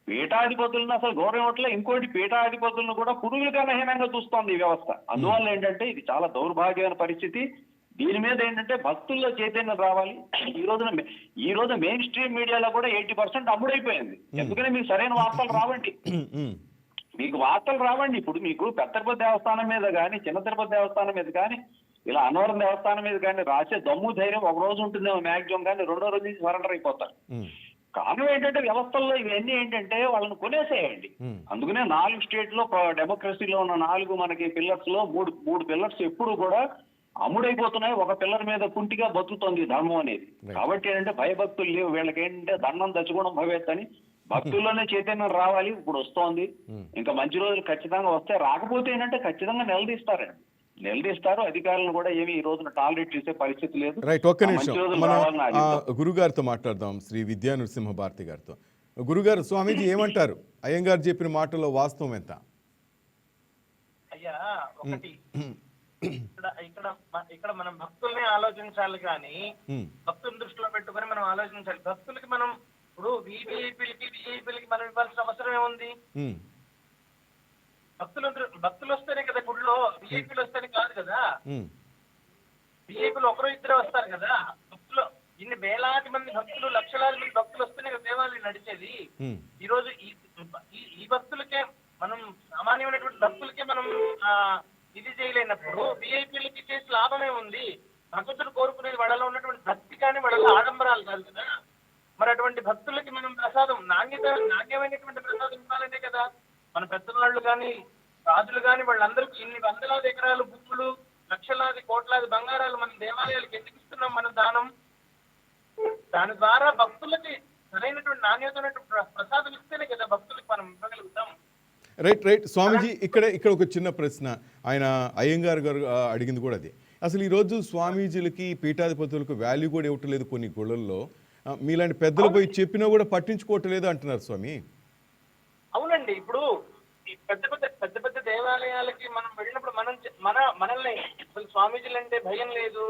పీఠాధిపతులను అసలు గౌరవం. ఇంకోటి పీఠాధిపతులను కూడా పురుగుల కన్నా హీనంగా చూస్తోంది ఈ వ్యవస్థ. అందువల్ల ఏంటంటే ఇది చాలా దౌర్భాగ్యమైన పరిస్థితి. దీని మీద ఏంటంటే భక్తుల్లో చైతన్యం రావాలి. ఈ రోజు మెయిన్ స్ట్రీమ్ మీడియాలో కూడా 80% అమ్ముడైపోయింది. ఎందుకని మీకు సరైన వార్తలు రావండి. మీకు వార్తలు రావండి. ఇప్పుడు మీకు పెద్ద తిరుపతి దేవస్థానం మీద కానీ, చిన్న తిరుపతి దేవస్థానం మీద కానీ, ఇలా అన్నవరం దేవస్థానం మీద కానీ రాసే దమ్ము ధైర్యం ఒక రోజు ఉంటుందేమో మ్యాక్సిమం, కానీ రెండో రోజు నుంచి సరెండర్ అయిపోతారు. కారణం ఏంటంటే వ్యవస్థల్లో ఇవన్నీ ఏంటంటే వాళ్ళని కొనేసేయండి. అందుకనే 4 స్టేట్లో డెమోక్రసీలో ఉన్న 4 మనకి పిల్లర్స్ లో 3 పిల్లర్స్ ఎప్పుడు కూడా అమ్ముడైపోతున్నాయి. ఒక పిల్లర్ మీద కుంటిగా బతుకుతోంది ధర్మం అనేది. కాబట్టి ఏంటంటే భయభక్తులు లేవు. వీళ్ళకి ఏంటంటే దండం దచ్చుకోవడం భవేత్ అని భక్తుల్లోనే చైతన్యం రావాలి. ఇప్పుడు వస్తోంది. ఇంకా మంచి రోజులు ఖచ్చితంగా వస్తాయి. రాకపోతే ఏంటంటే ఖచ్చితంగా నిలదీస్తారు. అధికారులను కూడా ఏమి ఈ రోజున టాలరేట్ చేసే పరిస్థితి లేదు. రైట్, ఒక్క నిమిషం మనం గురుగారితో మాట్లాడదాం, శ్రీ విద్యా నరసింహ భారతి గారితో. గురుగారు, స్వామీజీ ఏమంటారు? అయ్యంగారు చెప్పిన మాటలో వాస్తవం ఎంత? అయ్యా, ఒకటి ఇక్కడ మనం భక్తుల్ని ఆలోచించాలి, కానీ భక్తుల దృష్టిలో పెట్టుకొని మనం ఆలోచించాలి. భక్తులకి మనం ఇప్పుడు విఐపీలకి మనం ఇవ్వాల్సిన అవసరం ఏముంది? ఉమ్, భక్తులు వస్తేనే కదా గుడిలో, విఐపీలు వస్తేనే కాదు కదా. ఉమ్, విఐపీలు ఒకరు ఇద్దరే వస్తారు కదా. భక్తులు ఇన్ని వేలాది మంది భక్తులు, లక్షలాది మంది భక్తులు వస్తేనే కదా దేవాలయం నడిచేది. ఉమ్. ఈ రోజు ఈ భక్తులకే మనం, సామాన్యమైనటువంటి భక్తులకే మనం ఇది చేయలేనప్పుడు విఐపీలకి చేసి లాభమే ఉంది. భగవంతుడు కోరుకునేది వాళ్ళలో ఉన్నటువంటి భక్తి కానీ వాళ్ళలో ఆడంబరాలు కాదు కదా. మరి అటువంటి భక్తులకి మనం ప్రసాదం నాణ్యమైనటువంటి ప్రసాదం ఇవ్వాలంటే కదా. మన పెద్దవాళ్ళు కానీ రాజులు కానీ వాళ్ళందరికీ ఇన్ని వందలాది ఎకరాలు భూములు, లక్షలాది కోట్లాది బంగారాలు మన దేవాలయాలకు ఎందుకు ఇస్తున్నాం మనం దానం? దాని ద్వారా భక్తులకి సరైనటువంటి నాణ్యతమైనటువంటి ప్రసాదం ఇస్తేనే కదా భక్తులకి మనం ఇవ్వగలుగుతాం. రైట్ స్వామీజీ, ఇక్కడ ఒక చిన్న ప్రశ్న ఆయన అయ్యంగార్ గారు అడిగింది కూడా అదే. అసలు ఈరోజు స్వామీజీలకి పీఠాధిపతులకు వాల్యూ కూడా ఇవ్వట్లేదు కొన్ని గుళ్ళల్లో. మీలాంటి పెద్దలు పోయి చెప్పినా కూడా పట్టించుకోవట్లేదు అంటున్నారు స్వామి. అవునండి. ఇప్పుడు ఈ పెద్ద పెద్ద దేవాలయాలకి మనం వెళ్ళినప్పుడు మనల్ని అసలు స్వామీజీలు అంటే భయం లేదు,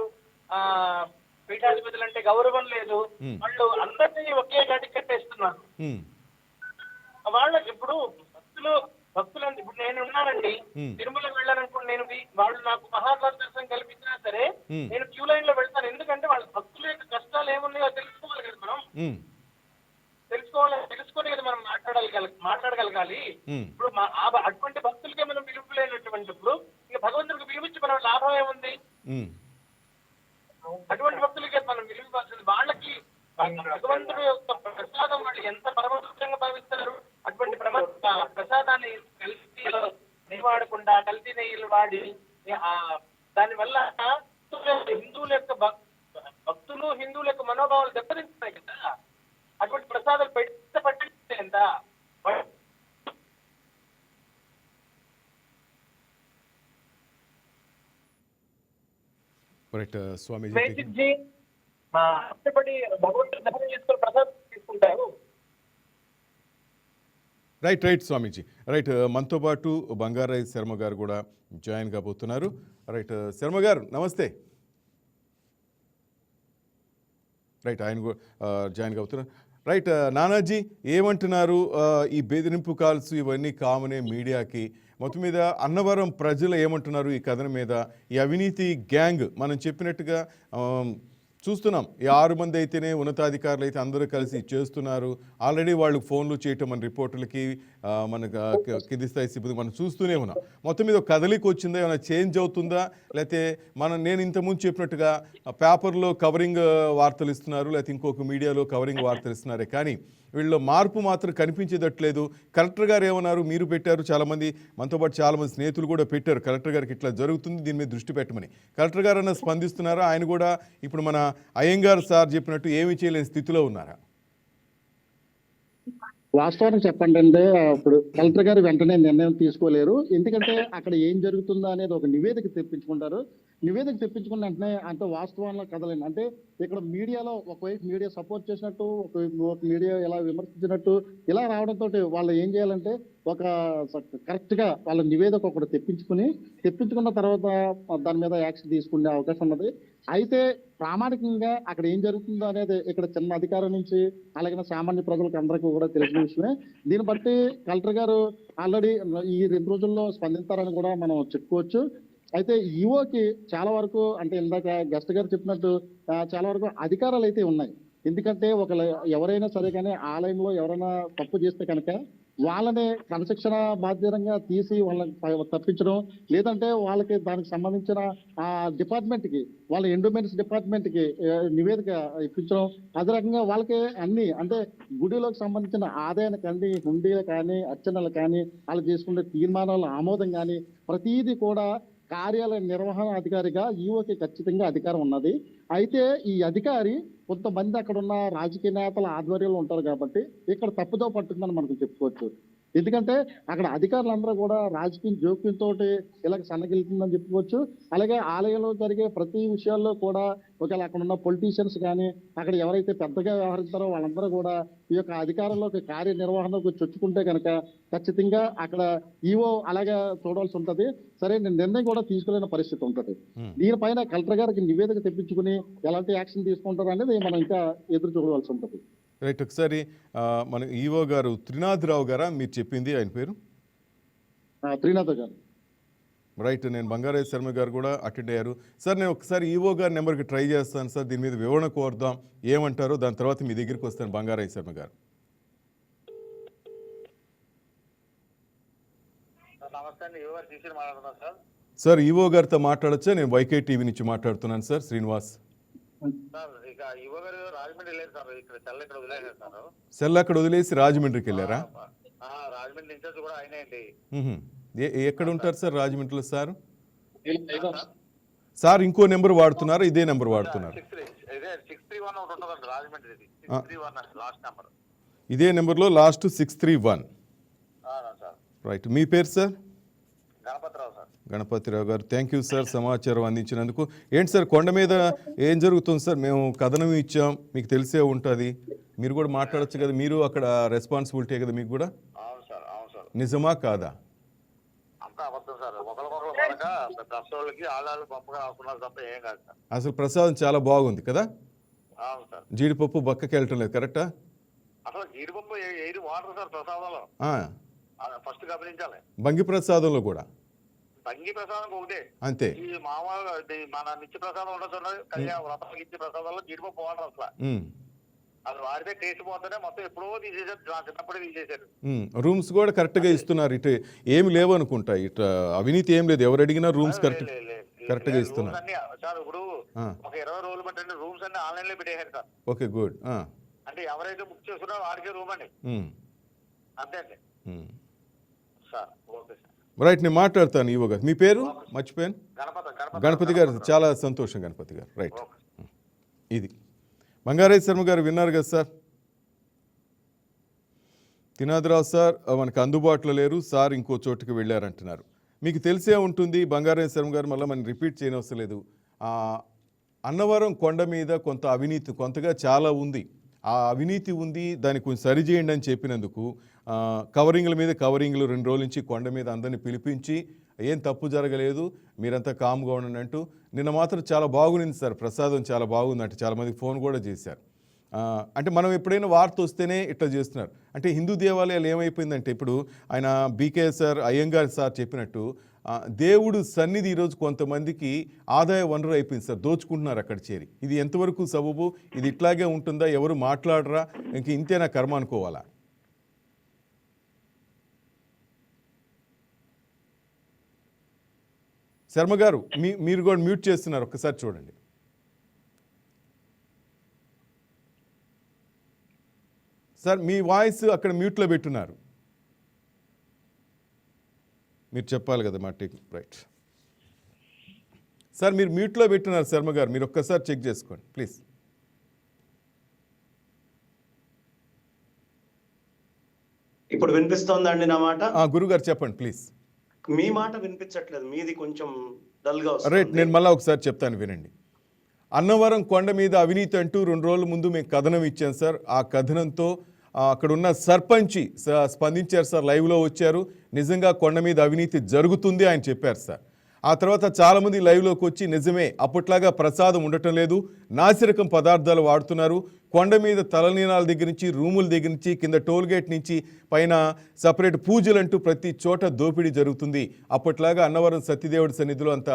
పీఠాధిపతులు అంటే గౌరవం లేదు, వాళ్ళు అందరినీ ఒకే గడి కట్టేస్తున్నారు. వాళ్ళకి ఇప్పుడు భక్తులు ఇప్పుడు నేను ఉన్నానండి, తిరుమలకు వెళ్ళాలనుకోండి, వాళ్ళు నాకు మహాద్వార దర్శనం కల్పించినా సరే నేను క్యూ లైన్ లో వెళ్తాను. ఎందుకంటే వాళ్ళ భక్తుల యొక్క కష్టాలు ఏమున్నాయో తెలుసుకోవాలి కదా మనం. తెలుసుకొని కదా మనం మాట్లాడగలగాలి. ఇప్పుడు అటువంటి భక్తులకే మనం విలువ లేనటువంటిప్పుడు ఇక భగవంతుడికి విలువించి మనం లాభం ఏముంది? అటువంటి భక్తులకే మనం విలువివ్వాల్సింది. వాళ్ళకి భగవంతుడు యొక్క ప్రసాదం వాళ్ళు ఎంత పరమపవిత్రంగా భావిస్తారు. అటువంటి ప్రసాదాన్ని కల్తీ వాడకుండా కల్తీ నెయ్యిలు వాడి దానివల్ల హిందువుల యొక్క హిందువుల యొక్క మనోభావాలు దెబ్బతింటున్నాయి కదా. అటువంటి ప్రసాదాలు పట్టించే ఎంత స్వామీజీ భగవంతుడు దర్శనం చేసుకుని ప్రసాదం తీసుకుంటారు. రైట్ స్వామీజీ. మనతో పాటు బంగారాయ శర్మ గారు కూడా జాయిన్ కాబోతున్నారు. శర్మ గారు నమస్తే. ఆయన కూడా జాయిన్ కాబోతున్నారు. నానాజీ ఏమంటున్నారు? ఈ బెదిరింపు కాల్స్ ఇవన్నీ కామనే మీడియాకి. మొత్తం మీద అన్నవరం ప్రజలు ఏమంటున్నారు ఈ కథనం మీద? ఈ అవినీతి గ్యాంగ్ మనం చెప్పినట్టుగా చూస్తున్నాం. ఈ 6 మంది అయితేనే ఉన్నతాధికారులు అయితే అందరూ కలిసి చేస్తున్నారు. ఆల్రెడీ వాళ్ళు ఫోన్లు చేయటం మన రిపోర్టర్లకి, మన కింది స్థాయి సిబ్బంది మనం చూస్తూనే ఉన్నాం. మొత్తం మీద కదలికి వచ్చిందా, ఏమైనా చేంజ్ అవుతుందా? లేకపోతే నేను ఇంతకుముందు చెప్పినట్టుగా పేపర్లో కవరింగ్ వార్తలు ఇస్తున్నారు, లేకపోతే ఇంకొక మీడియాలో కవరింగ్ వార్తలు ఇస్తున్నారే కానీ వీళ్ళలో మార్పు మాత్రం కనిపించేటట్లేదు. కలెక్టర్ గారు ఏమన్నారు? మీరు పెట్టారు, చాలామంది మనతో పాటు చాలామంది స్నేహితులు కూడా పెట్టారు కలెక్టర్ గారికి ఇట్లా జరుగుతుంది, దీని మీద దృష్టి పెట్టమని. కలెక్టర్ గారు అన్న స్పందిస్తున్నారా? ఆయన కూడా ఇప్పుడు మన అయ్యంగార్ సార్ చెప్పినట్టు ఏమీ చేయలేని స్థితిలో ఉన్నారా? వాస్తవానికి చెప్పండి అంటే ఇప్పుడు కలెక్టర్ గారు వెంటనే నిర్ణయం తీసుకోలేరు. ఎందుకంటే అక్కడ ఏం జరుగుతుందో అనేది ఒక నివేదిక తెప్పించుకుంటారు. నివేదిక తెప్పించుకున్న వెంటనే అంటే వాస్తవంలో కదలండి. అంటే ఇక్కడ మీడియాలో ఒకవైపు మీడియా సపోర్ట్ చేసినట్టు, ఒక మీడియా ఇలా విమర్శించినట్టు ఇలా రావడంతో వాళ్ళు ఏం చేయాలంటే ఒక కరెక్ట్ గా వాళ్ళ నివేదిక ఒకటి తెప్పించుకున్న తర్వాత దాని మీద యాక్షన్ తీసుకునే అవకాశం ఉన్నది. అయితే ప్రామాణికంగా అక్కడ ఏం జరుగుతుందో అనేది ఇక్కడ చిన్న అధికారం నుంచి అలాగే సామాన్య ప్రజలకు అందరికీ కూడా తెలిసిన విషయమే. దీన్ని బట్టి కలెక్టర్ గారు ఆల్రెడీ ఈ 2 రోజుల్లో స్పందిస్తారని కూడా మనం చెప్పుకోవచ్చు. అయితే ఈఓకి చాలా వరకు అంటే ఇందాక గెస్ట్ గారు చెప్పినట్టు చాలా వరకు అధికారాలు అయితే ఉన్నాయి. ఎందుకంటే ఎవరైనా సరే కానీ ఆలయంలో ఎవరైనా తప్పు చేస్తే కనుక వాళ్ళని క్రమశిక్షణ బాధ్యతంగా తీసి వాళ్ళని తప్పించడం, లేదంటే వాళ్ళకి దానికి సంబంధించిన ఆ డిపార్ట్మెంట్ కి, వాళ్ళ ఎండోమెంట్స్ డిపార్ట్మెంట్ కి నివేదిక ఇప్పించడం. అదే రకంగా వాళ్ళకి అన్ని అంటే గుడిలోకి సంబంధించిన ఆదాయాన్ని కానీ, హుండీలు కానీ, అర్చనలు కానీ, వాళ్ళు చేసుకునే తీర్మానాల ఆమోదం కానీ ప్రతిదీ కూడా కార్యాలయ నిర్వహణ అధికారిగా ఈఓకి ఖచ్చితంగా అధికారం ఉన్నది. అయితే ఈ అధికారి కొంతమంది అక్కడ ఉన్న రాజకీయ నేతల ఆధ్వర్యంలో ఉంటారు కాబట్టి ఇక్కడ తప్పుదో పట్టిందని మనకు చెప్పుకోవచ్చు. ఎందుకంటే అక్కడ అధికారులందరూ కూడా రాజకీయ జోక్యంతో ఇలా సన్నగిలుతుందని చెప్పుకోవచ్చు. అలాగే ఆలయంలో జరిగే ప్రతి విషయాల్లో కూడా ఒకవేళ అక్కడ ఉన్న పొలిటీషియన్స్ కానీ అక్కడ ఎవరైతే పెద్దగా వ్యవహరిస్తారో వాళ్ళందరూ కూడా ఈ యొక్క అధికారంలోకి కార్యనిర్వహణకు చొచ్చుకుంటే కనుక ఖచ్చితంగా అక్కడ ఈవో అలాగే చూడాల్సి ఉంటది. సరైన నిర్ణయం కూడా తీసుకోలేని పరిస్థితి ఉంటుంది. దీనిపైన కలెక్టర్ గారికి నివేదిక తెప్పించుకుని ఎలాంటి యాక్షన్ తీసుకుంటారు అనేది మనం ఇంకా ఎదురు చూడవలసి ఉంటుంది. రైట్, ఒకసారి మన ఈవో గారు త్రినాథరావు గారా మీరు చెప్పింది ఆయన పేరు? త్రినాథ్ గారు. రైట్, నేను బంగారాజు శర్మ గారు కూడా అటెండ్ అయ్యారు. సార్ నేను ఒకసారి ఈవో గారి నెంబర్కి ట్రై చేస్తాను సార్, దీని మీద వివరణ కోరుదాం ఏమంటారో, దాని తర్వాత మీ దగ్గరికి వస్తాను. బంగారాజు శర్మ గారు. నమస్తే అండి, ఎవరు తీసుకుని మాట్లాడుతున్నారు సార్? సార్ ఈవో గారితో మాట్లాడచ్చా? నేను వైకే టీవీ నుంచి మాట్లాడుతున్నాను సార్, శ్రీనివాస్. సార్ ఇక యువ గారు రాజమండ్రి వెళ్ళారు సార్, ఇక్కడ సెల్ ఇక్కడ వదిలేసారు సార్. సెల్ అక్కడ వదిలేసి రాజమండ్రికి వెళ్ళారా? రాజమండ్రి ఇన్ఛార్జ్ కూడా ఆయనే అండి. ఎక్కడ ఉంటారు సార్ రాజమండ్రిలో సార్? సార్ ఇంకో నెంబర్ వాడుతున్నారా, ఇదే నెంబర్ వాడుతున్నారు? 631 ఒకటి ఉంటుందండి రాజమండ్రి, 631 లాస్ట్ నెంబర్. ఇదే నెంబర్లో లాస్ట్ 631. సార్ రైట్, మీ పేరు సార్? గణపతిరావు సార్. గణపతిరావు గారు, థ్యాంక్ యూ సార్ సమాచారం అందించినందుకు. ఏంటి సార్ కొండ మీద ఏం జరుగుతుంది సార్? మేము కథనం ఇచ్చాం, మీకు తెలిసే ఉంటుంది, మీరు కూడా మాట్లాడచ్చు కదా, మీరు అక్కడ రెస్పాన్సిబిలిటీ కదా మీకు కూడా. అవును సార్, అవును సార్. నిజమా కాదా? అంతా అబద్ధం సార్, ఒకరికొకరు పడక ప్రెస్ వాళ్ళకి ఆళ్ళు పంపగా అవసరం తప్ప ఏం కాదు సార్. అసలు ప్రసాదం చాలా బాగుంది కదా, అవును సార్. జీడిపప్పు బక్కకి వెళ్ళటం లేదు, కరెక్టా? అసలు జీడిపప్పు ఏది వాడరు సార్ ప్రసాదంలో, ఫస్ట్ గమనించాలి. బంగి ప్రసాదంలో కూడా బంగి ప్రసాదం ఒకటే అంతే. ఈ మామూలుగా మన నిత్య ప్రసాదం ఉండదు, కళ్యాణ వ్రతానికి ఇచ్చే ప్రసాదంలో జీడిపప్పు వాడరు అసలు. అది వాడితే టేస్ట్ పోతేనే మొత్తం ఎప్పుడో తీసేసారు, నా చిన్నప్పుడే తీసేశారు. రూమ్స్ కూడా కరెక్ట్గా ఇస్తున్నారు, ఇటు ఏమి లేవు అనుకుంటా, ఇటు అవినీతి ఏం లేదు, ఎవరు అడిగినా రూమ్స్ కరెక్ట్గా ఇస్తున్నారు సార్. ఇప్పుడు ఒక 20 రోజులు బట్టి రూమ్స్ అన్ని ఆన్లైన్ లో పెట్టేశారు సార్. Okay, good. అంటే ఎవరైతే బుక్ చేసుకున్నారో వాడికే రూమ్ అండి, అంతే అండి సార్. ఓకే సార్, రైట్, నేను మాట్లాడతాను ఈవో గారు. మీ పేరు మర్చిపోయాను. గణపతి గారు, చాలా సంతోషం గణపతి గారు. రైట్, ఇది బంగారాజు శర్మ గారు విన్నారు కదా సార్. త్రినాథరావు సార్ మనకు అందుబాటులో లేరు, సార్ ఇంకో చోటుకి వెళ్ళారంటున్నారు. మీకు తెలిసే ఉంటుంది బంగారాజు శర్మ గారు, మళ్ళీ మనం రిపీట్ చేయనవసరం లేదు. అన్నవరం కొండ మీద కొంత అవినీతి కొంతగా చాలా ఉంది, ఆ అవినీతి ఉంది, దాన్ని కొంచెం సరిచేయండి అని చెప్పినందుకు కవరింగ్ల మీద కవరింగ్లు 2 రోజుల నుంచి కొండ మీద అందరినీ పిలిపించి ఏం తప్పు జరగలేదు, మీరంతా కామ్గా ఉండండి అంటూ. నిన్న మాత్రం చాలా బాగుంది సార్, ప్రసాదం చాలా బాగుందంటే చాలామందికి ఫోన్ కూడా చేశారు. అంటే మనం ఎప్పుడైనా వార్త వస్తేనే ఇట్లా చేస్తున్నారు. అంటే హిందూ దేవాలయాలు ఏమైపోయిందంటే ఇప్పుడు ఆయన బీకే సార్ అయ్యంగార్ సార్ చెప్పినట్టు దేవుడు సన్నిధి ఈరోజు కొంతమందికి ఆదాయ వనరు అయిపోయింది సార్, దోచుకుంటున్నారు అక్కడ చేరి. ఇది ఎంతవరకు సబబు? ఇది ఇట్లాగే ఉంటుందా? ఎవరు మాట్లాడరా? ఇంక ఇంతేనా కర్మ అనుకోవాలా? శర్మ గారు మీరు కూడా మ్యూట్ చేస్తున్నారు, ఒక్కసారి చూడండి. సార్ మీ వాయిస్ అక్కడ మ్యూట్లో పెట్టున్నారు, మీరు చెప్పాలి కదా మా టెక్. రైట్ సార్, మీరు మ్యూట్లో పెట్టున్నారు శర్మ గారు, మీరు ఒక్కసారి చెక్ చేసుకోండి ప్లీజ్. ఇప్పుడు వినిపిస్తోందండి నా మాట? గురుగారు చెప్పండి ప్లీజ్. మీ మాట వినిపించట్లేదు, మీది కొంచెం డల్గా వస్తుంది. రైట్, నేను మళ్ళీ ఒకసారి చెప్తాను వినండి. అన్నవరం కొండ మీద అవినీతి అంటూ 2 రోజుల ముందు మేము కథనం ఇచ్చాం సార్. ఆ కథనంతో అక్కడున్న సర్పంచి స్పందించారు సార్, లైవ్లో వచ్చారు. నిజంగా కొండ మీద అవినీతి జరుగుతుంది ఆయన చెప్పారు సార్. ఆ తర్వాత చాలామంది లైవ్లోకి వచ్చి నిజమే అప్పట్లాగా ప్రసాదం ఉండటం లేదు, నాసిరకం పదార్థాలు వాడుతున్నారు, కొండ మీద తలనీనాల దగ్గర నుంచి రూముల దగ్గర నుంచి కింద టోల్గేట్ నుంచి పైన సపరేట్ పూజలు అంటూ ప్రతి చోట దోపిడీ జరుగుతుంది, అప్పట్లాగా అన్నవరం సత్యదేవుడి సన్నిధిలో అంత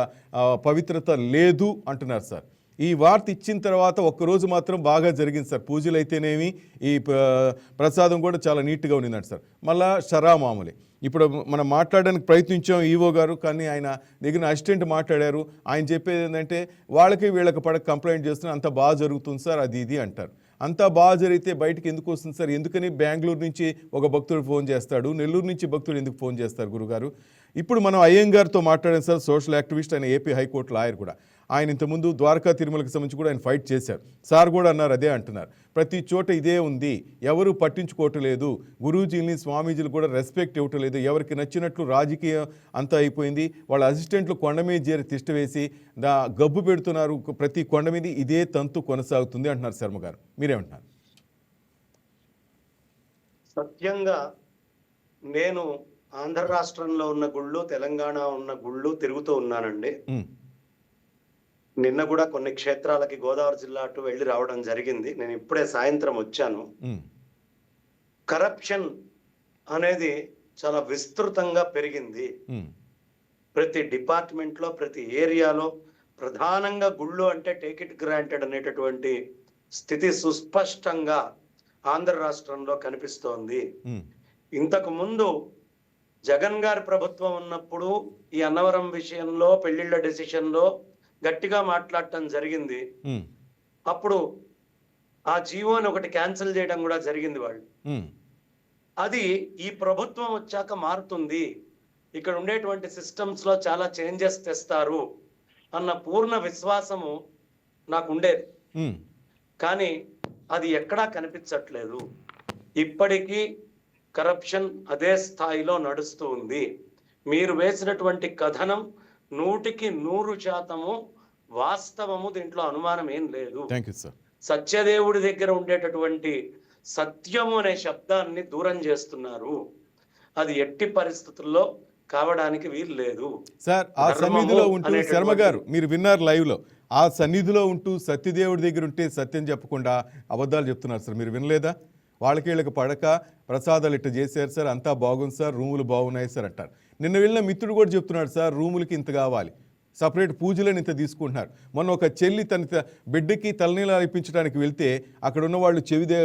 పవిత్రత లేదు అంటున్నారు సార్. ఈ వార్త ఇచ్చిన తర్వాత ఒక్కరోజు మాత్రం బాగా జరిగింది సార్, పూజలు అయితేనేమి ఈ ప్రసాదం కూడా చాలా నీట్గా ఉన్నదంట సార్. మళ్ళా షరా మామూలే. ఇప్పుడు మనం మాట్లాడడానికి ప్రయత్నించాం ఈవో గారు, కానీ ఆయన దగ్గర అసిస్టెంట్ మాట్లాడారు. ఆయన చెప్పేది ఏంటంటే వాళ్ళకి వీళ్ళకి పడక కంప్లైంట్ చేస్తున్నారు, అంత బాగా జరుగుతుంది సార్, అది ఇది అంటారు. అంతా బాగా జరిగితే బయటికి ఎందుకు వస్తుంది సార్? ఎందుకని బెంగళూరు నుంచి ఒక భక్తుడు ఫోన్ చేస్తాడు, నెల్లూరు నుంచి భక్తుడు ఎందుకు ఫోన్ చేస్తారు గురుగారు? ఇప్పుడు మనం అయ్యంగార్తో మాట్లాడాం సార్, సోషల్ యాక్టివిస్ట్, ఆయన ఏపీ హైకోర్టు లాయర్ కూడా. ఆయన ఇంతకుముందు ద్వారకా తిరుమలకి సంబంధించి కూడా ఆయన ఫైట్ చేశారు. సార్ కూడా అన్నారు, అదే అంటున్నారు, ప్రతి చోట ఇదే ఉంది, ఎవరు పట్టించుకోవటం లేదు, గురూజీని స్వామీజీలు కూడా రెస్పెక్ట్ ఇవ్వటం లేదు, ఎవరికి నచ్చినట్లు రాజకీయం అంతా అయిపోయింది, వాళ్ళ అసిస్టెంట్లు కొండ మీద చేరి తిష్ట వేసి గబ్బు పెడుతున్నారు, ప్రతి కొండ మీద ఇదే తంతు కొనసాగుతుంది అంటున్నారు శర్మ గారు. మీరేమంటున్నారు? సత్యంగా నేను ఆంధ్ర రాష్ట్రంలో ఉన్న గుళ్ళు, తెలంగాణ ఉన్న గుళ్ళు తిరుగుతూ ఉన్నానండి. నిన్న కూడా కొన్ని క్షేత్రాలకి గోదావరి జిల్లా అటు వెళ్ళి రావడం జరిగింది. నేను ఇప్పుడే సాయంత్రం వచ్చాను. కరప్షన్ అనేది చాలా విస్తృతంగా పెరిగింది. ప్రతి డిపార్ట్మెంట్లో, ప్రతి ఏరియాలో, ప్రధానంగా గుళ్ళు అంటే టేక్ ఇట్ గ్రాంటెడ్ అనేటటువంటి స్థితి సుస్పష్టంగా ఆంధ్ర రాష్ట్రంలో కనిపిస్తోంది. ఇంతకు ముందు జగన్ గారి ప్రభుత్వం ఉన్నప్పుడు ఈ అన్నవరం విషయంలో, పెళ్లిళ్ల డెసిషన్లో గట్టిగా మాట్లాడటం జరిగింది. అప్పుడు ఆ జీవోని ఒకటి క్యాన్సిల్ చేయడం కూడా జరిగింది వాళ్ళు. అది ఈ ప్రభుత్వం వచ్చాక మారుతుంది, ఇక్కడ ఉండేటువంటి సిస్టమ్స్ లో చాలా చేంజెస్ తెస్తారు అన్న పూర్ణ విశ్వాసము నాకు ఉండేది. కానీ అది ఎక్కడా కనిపించట్లేదు. ఇప్పటికీ కరప్షన్ అదే స్థాయిలో నడుస్తూ ఉంది. మీరు వేసినటువంటి కథనం 100% వాస్తవము, దీంట్లో అనుమానం ఏం లేదు. సత్యదేవుడి దగ్గర ఉండేటటువంటి సత్యము అనే శబ్దాన్ని దూరం చేస్తున్నారు. అది ఎట్టి పరిస్థితుల్లో కావడానికి వీలు లేదు. సార్, ఆ సన్నిధిలో ఉంటూ శర్మ గారు, మీరు విన్నారు లైవ్ లో, ఆ సన్నిధిలో ఉంటూ సత్యదేవుడి దగ్గర ఉంటే సత్యం చెప్పకుండా అబద్ధాలు చెప్తున్నారు సార్. మీరు వినలేదా? వాళ్ళకి వీళ్ళకి పడక ప్రసాదాలు ఇట్లా చేశారు సార్, అంతా బాగుంది సార్, రూములు బాగున్నాయి సార్ అంటారు. నిన్న వెళ్ళిన మిత్రుడు కూడా చెప్తున్నాడు సార్, రూములకి ఇంత కావాలి, సపరేట్ పూజలను ఇంత తీసుకుంటున్నారు. మొన్న ఒక చెల్లి తన బిడ్డకి తలనీళ్ళు అర్పించడానికి వెళ్తే అక్కడ ఉన్న వాళ్ళు చెవిదే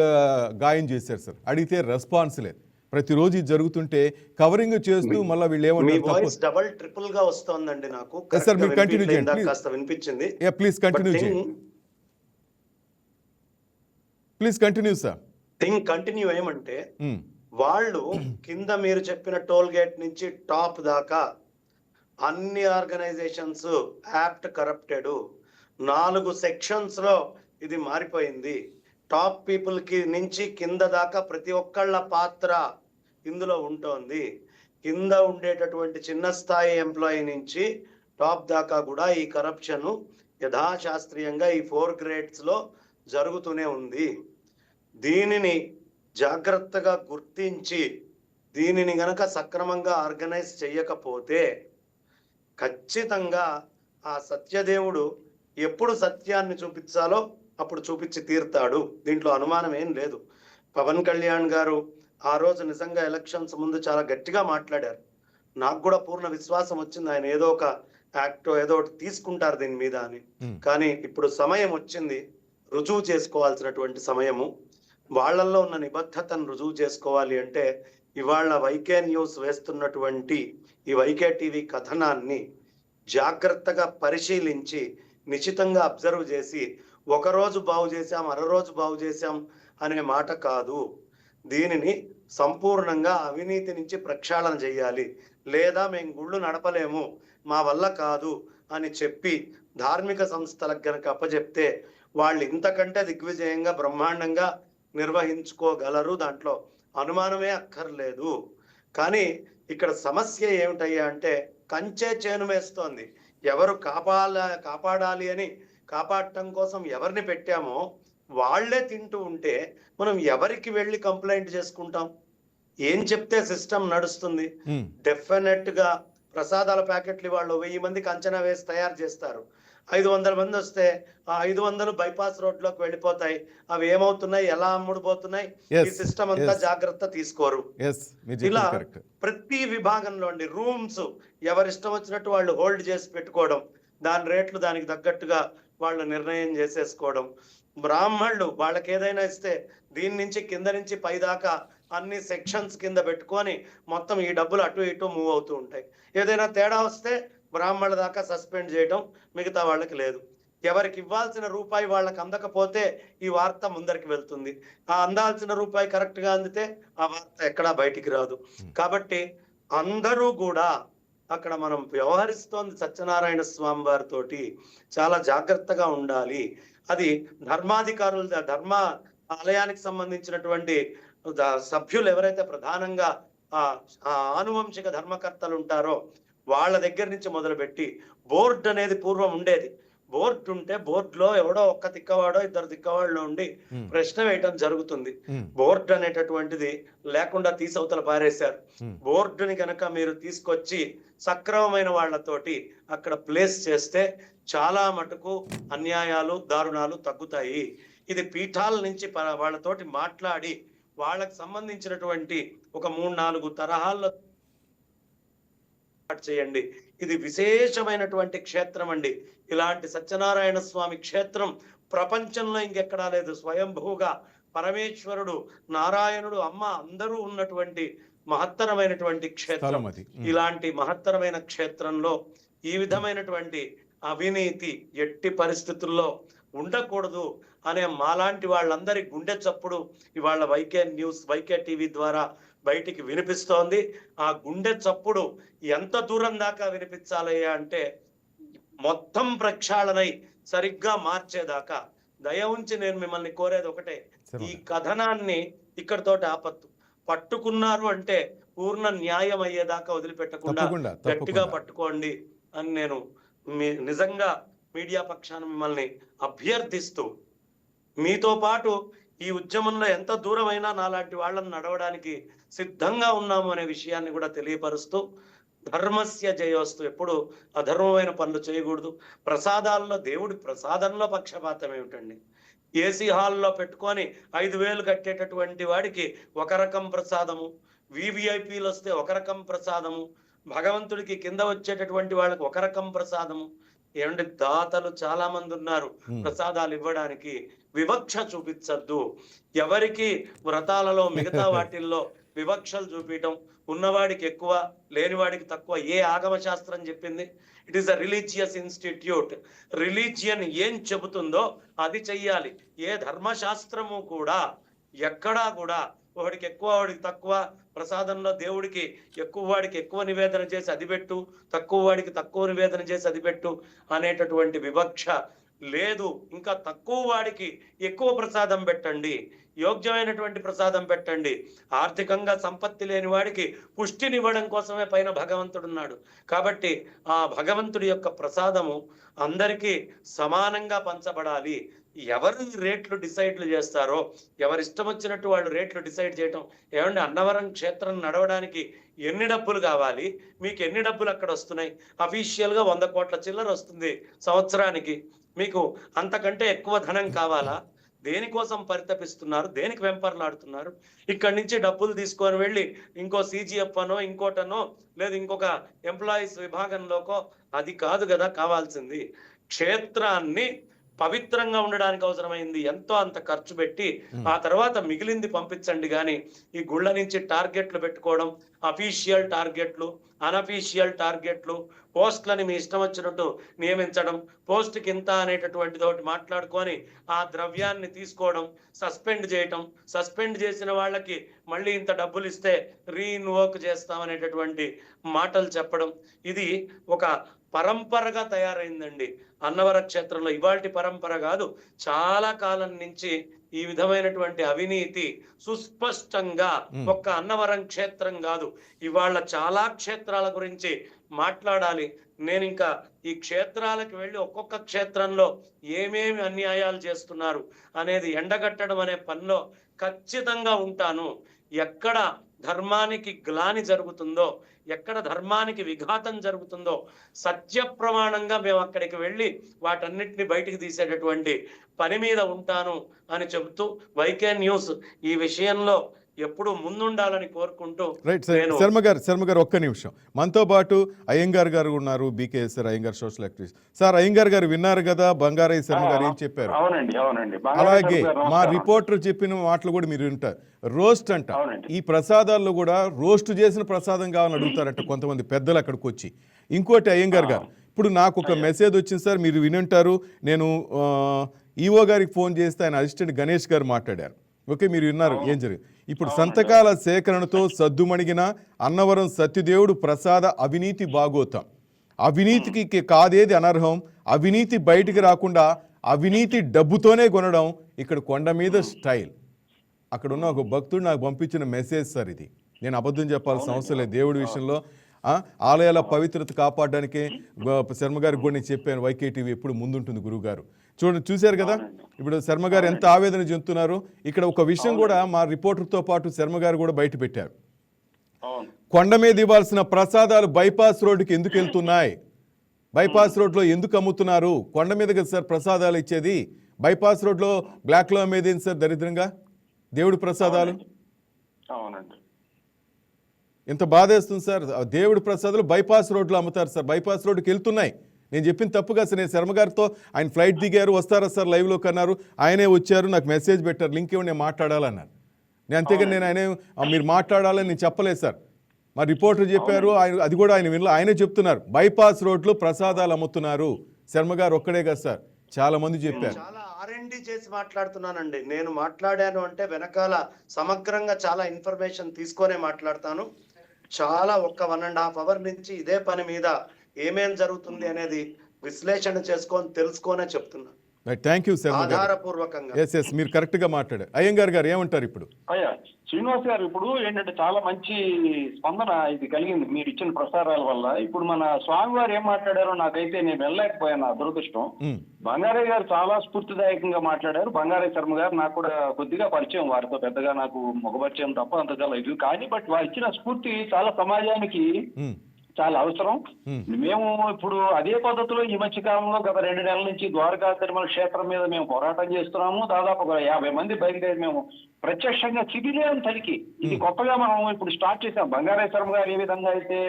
గాయం చేశారు సార్. అడిగితే రెస్పాన్స్ లేదు. ప్రతిరోజు ఇది జరుగుతుంటే కవరింగ్ చేస్తూ మళ్ళీ వీళ్ళు ఏమంటారు, డబుల్ ట్రిపుల్ గా వస్తోందండి నాకు. సార్ మీరు కంటిన్యూ చేయండి, కాస్త వినిపించింది. ప్లీజ్ కంటిన్యూ చేయండి, please continue sir. Thing continue ఏమంటే, వాళ్ళు కింద మీరు చెప్పిన టోల్ గేట్ నుంచి టాప్ దాకా అన్ని ఆర్గనైజేషన్స్ యాప్ట్ కరప్టెడ్. 4 సెక్షన్స్ లో ఇది మారిపోయింది. టాప్ పీపుల్ కి నుంచి కింద దాకా ప్రతి ఒక్కళ్ళ పాత్ర ఇందులో ఉంటోంది. కింద ఉండేటటువంటి చిన్న స్థాయి ఎంప్లాయీ నుంచి టాప్ దాకా కూడా ఈ కరప్షన్ యథాశాస్త్రీయంగా ఈ 4 గ్రేడ్స్ లో జరుగుతూనే ఉంది. దీనిని జాగ్రత్తగా గుర్తించి దీనిని గనక సక్రమంగా ఆర్గనైజ్ చేయకపోతే ఖచ్చితంగా ఆ సత్యదేవుడు ఎప్పుడు సత్యాన్ని చూపించాలో అప్పుడు చూపించి తీరుతాడు. దీంట్లో అనుమానం ఏం లేదు. పవన్ కళ్యాణ్ గారు ఆ రోజు నిజంగా ఎలక్షన్స్ ముందు చాలా గట్టిగా మాట్లాడారు. నాకు కూడా పూర్ణ విశ్వాసం వచ్చింది, ఆయన ఏదో ఒక యాక్ట్ ఏదో ఒకటి తీసుకుంటారు దీని మీద అని. కానీ ఇప్పుడు సమయం వచ్చింది, రుజువు చేసుకోవాల్సినటువంటి సమయము. వాళ్ళల్లో ఉన్న నిబద్ధతను రుజువు చేసుకోవాలి అంటే ఇవాళ వైకే న్యూస్ వేస్తున్నటువంటి ఈ వైకే టీవీ కథనాన్ని జాగ్రత్తగా పరిశీలించి నిశితంగా అబ్జర్వ్ చేసి ఒకరోజు బాగు చేశాం, అరరోజు బాగు చేశాం అనే మాట కాదు. దీనిని సంపూర్ణంగా అవినీతి నుంచి ప్రక్షాళన చేయాలి. లేదా మేము గుళ్ళు నడపలేము, మా వల్ల కాదు అని చెప్పి ధార్మిక సంస్థలకు గనక అప్పచెప్తే వాళ్ళు ఇంతకంటే దిగ్విజయంగా బ్రహ్మాండంగా నిర్వహించుకోగలరు. దాంట్లో అనుమానమే అక్కర్లేదు. కానీ ఇక్కడ సమస్య ఏమిటయ్యా అంటే కంచే చేను వేస్తోంది. ఎవరు కాపాడాలి అని కాపాడటం కోసం ఎవరిని పెట్టామో వాళ్లే తింటూ ఉంటే మనం ఎవరికి వెళ్ళి కంప్లైంట్ చేసుకుంటాం? ఏం చెప్తే సిస్టమ్ నడుస్తుంది? డెఫినెట్ గా ప్రసాదాల ప్యాకెట్లు వాళ్ళు 1000 మందికి అంచనా వేసి తయారు చేస్తారు. 500 మంది వస్తే ఆ 500 బైపాస్ రోడ్లోకి వెళ్ళిపోతాయి. అవి ఏమవుతున్నాయి, ఎలా అమ్ముడుపోతున్నాయి, ఈ సిస్టమ్ అంతా జాగ్రత్త తీసుకోరు. ఇలా ప్రతి విభాగంలో రూమ్స్ ఎవరిష్టం వచ్చినట్టు వాళ్ళు హోల్డ్ చేసి పెట్టుకోవడం, దాని రేట్లు దానికి తగ్గట్టుగా వాళ్ళు నిర్ణయం చేసేసుకోవడం. బ్రాహ్మణులు వాళ్ళకి ఏదైనా ఇస్తే దీని నుంచి కింద నుంచి పై దాకా అన్ని సెక్షన్స్ కింద పెట్టుకొని మొత్తం ఈ డబ్బులు అటు ఇటు మూవ్ అవుతూ ఉంటాయి. ఏదైనా తేడా వస్తే బ్రాహ్మణుల దాకా సస్పెండ్ చేయడం, మిగతా వాళ్ళకి లేదు. ఎవరికి ఇవ్వాల్సిన రూపాయి వాళ్ళకి అందకపోతే ఈ వార్త ముందరికి వెళ్తుంది. ఆ అందాల్సిన రూపాయి కరెక్ట్ గా అందితే ఆ వార్త ఎక్కడా బయటికి రాదు. కాబట్టి అందరూ కూడా అక్కడ మనం వ్యవహరిస్తోంది సత్యనారాయణ స్వామి వారితోటి చాలా జాగ్రత్తగా ఉండాలి. అది ధర్మాధికారులు, ధర్మ ఆలయానికి సంబంధించినటువంటి సభ్యులు ఎవరైతే ప్రధానంగా ఆనువంశిక ధర్మకర్తలు ఉంటారో వాళ్ళ దగ్గర నుంచి మొదలుపెట్టి బోర్డు అనేది పూర్వం ఉండేది. బోర్డు ఉంటే బోర్డులో ఎవడో ఒక్క తిక్కవాడో 2 తిక్కవాళ్ళు ఉండి ప్రశ్న వేయటం జరుగుతుంది. బోర్డు అనేటటువంటిది లేకుండా తీసవతల పారేశారు. బోర్డుని కనుక మీరు తీసుకొచ్చి సక్రమమైన వాళ్ళతోటి అక్కడ ప్లేస్ చేస్తే చాలా మటుకు అన్యాయాలు దారుణాలు తగ్గుతాయి. ఇది పీఠాల నుంచి వాళ్ళతోటి మాట్లాడి వాళ్ళకి సంబంధించినటువంటి ఒక 3-4 తరహాల్లో చేయండి. ఇది విశేషమైనటువంటి క్షేత్రం అండి. ఇలాంటి సత్యనారాయణ స్వామి క్షేత్రం ప్రపంచంలో ఇంకెక్కడా లేదు. స్వయంభూగా పరమేశ్వరుడు, నారాయణుడు, అమ్మ అందరూ ఉన్నటువంటి మహత్తరమైనటువంటి క్షేత్రం. ఇలాంటి మహత్తరమైన క్షేత్రంలో ఈ విధమైనటువంటి అవినీతి ఎట్టి పరిస్థితుల్లో ఉండకూడదు అనే మాలాంటి వాళ్ళందరి గుండె చప్పుడు ఇవాళ వైకే న్యూస్, వైకే టీవీ ద్వారా బయటికి వినిపిస్తోంది. ఆ గుండె చప్పుడు ఎంత దూరం దాకా వినిపించాలయ్యా అంటే మొత్తం ప్రక్షాళనై సరిగ్గా మార్చేదాకా దయ ఉంచి నేను మిమ్మల్ని కోరేది ఒకటే, ఈ కథనాన్ని ఇక్కడితోటి ఆపత్తు. పట్టుకున్నారు అంటే పూర్ణ న్యాయం అయ్యేదాకా వదిలిపెట్టకుండా గట్టిగా పట్టుకోండి అని నేను నిజంగా మీడియా పక్షాన మిమ్మల్ని అభ్యర్థిస్తూ, మీతో పాటు ఈ ఉద్యమంలో ఎంత దూరమైనా నాలాంటి వాళ్ళని నడవడానికి సిద్ధంగా ఉన్నాము అనే విషయాన్ని కూడా తెలియపరుస్తూ, ధర్మస్య జయోస్తు, ఎప్పుడు అధర్మమైన పనులు చేయకూడదు. ప్రసాదాల్లో దేవుడి ప్రసాదంలో పక్షపాతం ఏమిటండి? ఏసీ హాల్లో పెట్టుకొని 5,000 కట్టేటటువంటి వాడికి ఒక రకం ప్రసాదము, వివిఐపీలు వస్తే ఒక రకం ప్రసాదము, భగవంతుడికి కింద వచ్చేటటువంటి వాళ్ళకి ఒక రకం ప్రసాదము. ఏమంటే దాతలు చాలా మంది ఉన్నారు ప్రసాదాలు ఇవ్వడానికి. వివక్ష చూపించద్దు. ఎవరికి వ్రతాలలో మిగతా వాటిల్లో వివక్షలు చూపించడం, ఉన్నవాడికి ఎక్కువ లేనివాడికి తక్కువ ఏ ఆగమ శాస్త్రం చెప్పింది? It is a religious institute. Religion ఏం చెబుతుందో అది చెయ్యాలి. ఏ ధర్మశాస్త్రము కూడా ఎక్కడా కూడా వాడికి ఎక్కువ వాడికి తక్కువ, ప్రసాదంలో దేవుడికి ఎక్కువ వాడికి ఎక్కువ నివేదన చేసి అది పెట్టు, తక్కువ వాడికి తక్కువ నివేదన చేసి అది పెట్టు అనేటటువంటి వివక్ష లేదు. ఇంకా తక్కువ వాడికి ఎక్కువ ప్రసాదం పెట్టండి, యోగ్యమైనటువంటి ప్రసాదం పెట్టండి. ఆర్థికంగా సంపత్తి లేని వాడికి పుష్టినివ్వడం కోసమే పైన భగవంతుడు ఉన్నాడు. కాబట్టి ఆ భగవంతుడి యొక్క ప్రసాదము అందరికీ సమానంగా పంచబడాలి. ఎవరు రేట్లు డిసైడ్లు చేస్తారో, ఎవరి ఇష్టం వచ్చినట్టు వాళ్ళు రేట్లు డిసైడ్ చేయటం. ఏమంటే అన్నవరం క్షేత్రం నడవడానికి ఎన్ని డబ్బులు కావాలి, మీకు ఎన్ని డబ్బులు అక్కడ వస్తున్నాయి? అఫీషియల్గా 100 కోట్ల చిల్లర వస్తుంది సంవత్సరానికి. మీకు అంతకంటే ఎక్కువ ధనం కావాలా? దేనికోసం పరితపిస్తున్నారు? దేనికి వెంపర్లాడుతున్నారు? ఇక్కడి నుంచి డబ్బులు తీసుకొని వెళ్ళి ఇంకో CGF అనో ఇంకోటనో లేదు ఇంకొక ఎంప్లాయీస్ విభాగంలోకో, అది కాదు కదా కావాల్సింది. క్షేత్రాన్ని పవిత్రంగా ఉండడానికి అవసరమైంది ఎంతో అంత ఖర్చు పెట్టి ఆ తర్వాత మిగిలింది పంపించండి. కానీ ఈ గుళ్ళ నుంచి టార్గెట్లు పెట్టుకోవడం, అఫీషియల్ టార్గెట్లు, అనఫీషియల్ టార్గెట్లు, పోస్టులని మీ ఇష్టం వచ్చినట్టు నియమించడం, పోస్టుకి ఇంత అనేటటువంటిది ఒకటి మాట్లాడుకొని ఆ ద్రవ్యాన్ని తీసుకోవడం, సస్పెండ్ చేయటం, సస్పెండ్ చేసిన వాళ్ళకి మళ్ళీ ఇంత డబ్బులు ఇస్తే రీఇన్వోక్ చేస్తామనేటటువంటి మాటలు చెప్పడం, ఇది ఒక పరంపరగా తయారైందండి అన్నవర క్షేత్రంలో. ఇవాల్టి పరంపర కాదు, చాలా కాలం నుంచి ఈ విధమైనటువంటి అవినీతి సుస్పష్టంగా ఒక్క అన్నవరం క్షేత్రం కాదు, ఇవాళ చాలా క్షేత్రాల గురించి మాట్లాడాలి. నేను ఇంకా ఈ క్షేత్రాలకు వెళ్ళి ఒక్కొక్క క్షేత్రంలో ఏమేమి అన్యాయాలు చేస్తున్నారు అనేది ఎండగట్టడం అనే పనిలో ఖచ్చితంగా ఉంటాను. ఎక్కడ ధర్మానికి గ్లాని జరుగుతుందో, ఎక్కడ ధర్మానికి విఘాతం జరుగుతుందో సత్య ప్రమాణంగా మేము అక్కడికి వెళ్ళి వాటన్నిటిని బయటికి తీసేటటువంటి పని మీద ఉంటాను అని చెబుతూ వైకే న్యూస్ ఈ విషయంలో ఎప్పుడు ముందుండాలని కోరుకుంటూ. రైట్ శర్మ గారు ఒక్క నిమిషం, మనతో పాటు అయ్యంగార్ గారు ఉన్నారు, BKSR Iyengar social activist. Sir Iyengar గారు విన్నారు కదా బంగారయ్య శర్మ గారు ఏం చెప్పారు? అవునండి. అలాగే మా రిపోర్టర్ చెప్పిన మాటలు కూడా మీరు వింటారు. రోస్ట్ అంట, ఈ ప్రసాదాల్లో కూడా రోస్ట్ చేసిన ప్రసాదం కావాలని అడుగుతారట కొంతమంది పెద్దలు అక్కడికి వచ్చి. ఇంకోటి అయ్యంగార్ గారు, ఇప్పుడు నాకు ఒక మెసేజ్ వచ్చింది సార్, మీరు వినుంటారు. నేను ఈఓ గారికి ఫోన్ చేస్తే ఆయన అసిస్టెంట్ గణేష్ గారు మాట్లాడారు. ఓకే, మీరు విన్నారు ఏం జరిగింది. ఇప్పుడు సంతకాల సేకరణతో సద్దుమణిగిన అన్నవరం సత్యదేవుడు ప్రసాద అవినీతి భాగోతం. అవినీతికి కాదేది అనర్హం, అవినీతి బయటికి రాకుండా అవినీతి డబ్బుతోనే కొనడం ఇక్కడ కొండ మీద స్టైల్. అక్కడ ఉన్న ఒక భక్తుడు నాకు పంపించిన మెసేజ్ సార్ ఇది. నేను అబద్ధం చెప్పాల్సిన అవసరం లేదు. దేవుడి విషయంలో ఆలయాల పవిత్రత కాపాడడానికి శర్మ గారికి కూడా నేను చెప్పాను, వైకే టీవీ ఎప్పుడు ముందుంటుంది గురువుగారు. చూశారు కదా ఇప్పుడు శర్మ గారు ఎంత ఆవేదన చెందుతున్నారు. ఇక్కడ ఒక విషయం కూడా మా రిపోర్టర్తో పాటు శర్మ గారు కూడా బయట పెట్టారు. కొండ మీద ఇవ్వాల్సిన ప్రసాదాలు బైపాస్ రోడ్డుకి ఎందుకు వెళ్తున్నాయి? బైపాస్ రోడ్లో ఎందుకు అమ్ముతున్నారు? కొండ మీద కదా సార్ ప్రసాదాలు ఇచ్చేది. బైపాస్ రోడ్లో బ్లాక్లో అమ్మేది సార్ దరిద్రంగా దేవుడి ప్రసాదాలు. అవునండి. ఎంత బాధేస్తుంది సార్. దేవుడి ప్రసాదాలు బైపాస్ రోడ్లో అమ్ముతారు సార్. బైపాస్ రోడ్డుకి వెళ్తున్నాయి. నేను చెప్పింది తప్పుగా సార్. నేను శర్మ గారితో ఆయన ఫ్లైట్ దిగారు, వస్తారా సార్ లైవ్లోకి అన్నారు. ఆయనే వచ్చారు, నాకు మెసేజ్ పెట్టారు, లింక్ ఇవ్వండి నేను మాట్లాడాలన్నారు. నేను అంతేగాని నేను ఆయన మీరు మాట్లాడాలని నేను చెప్పలేదు సార్. మా రిపోర్టర్ చెప్పారు, ఆయన అది కూడా ఆయన వినలో ఆయనే చెప్తున్నారు బైపాస్ రోడ్లో ప్రసాదాలు అమ్ముతున్నారు. శర్మ గారు ఒక్కడే కదా సార్, చాలా మంది చెప్పారు. చాలా R&D చేసి మాట్లాడుతున్నానండి. నేను మాట్లాడాను అంటే వెనకాల సమగ్రంగా చాలా ఇన్ఫర్మేషన్ తీసుకొనే మాట్లాడతాను. చాలా ఒక్క 1.5 అవర్ నుంచి ఇదే పని మీద ఏమేం జరుగుతుంది అనేది విశ్లేషణ చేసుకొని తెలుసుకొనే చెప్తున్నా. థ్యాంక్ యూ శర్మ గారు. ఆధారపూర్వకంగా. ఎస్ మీరు కరెక్ట్ గా మాట్లాడారు. అయ్యంగార్ గారు ఏమంటారు ఇప్పుడు? అయ్యా శ్రీనివాస్ గారు, ఇప్పుడు ఏంటంటే చాలా మంచి స్పందన ఇది కలిగింది మీరు ఇచ్చిన ప్రసారాల వల్ల. ఇప్పుడు మన స్వామివారు ఏం మాట్లాడారో నాకైతే నేను వెళ్ళలేకపోయాను, అదృష్టం. బంగారయ్య గారు చాలా స్ఫూర్తిదాయకంగా మాట్లాడారు. బంగారయ్య శర్మ గారు నాకు కూడా కొద్దిగా పరిచయం, వారితో పెద్దగా నాకు ముఖ పరిచయం తప్ప అంతగా లేదు. కానీ బట్ వారు ఇచ్చిన స్ఫూర్తి చాలా సమాజానికి చాలా అవసరం. మేము ఇప్పుడు అదే పద్ధతిలో ఈ మధ్య కాలంలో గత 2 నెలల నుంచి ద్వారకా తిరుమల క్షేత్రం మీద మేము పోరాటం చేస్తున్నాము. దాదాపు ఒక 50 మంది బయలుదేరి మేము ప్రత్యక్షంగా సివిలియన్ తనిఖీ, ఇది కొత్తగా మనం ఇప్పుడు స్టార్ట్ చేసాం. బంగారయ్య శర్మ గారు ఏ విధంగా అయితే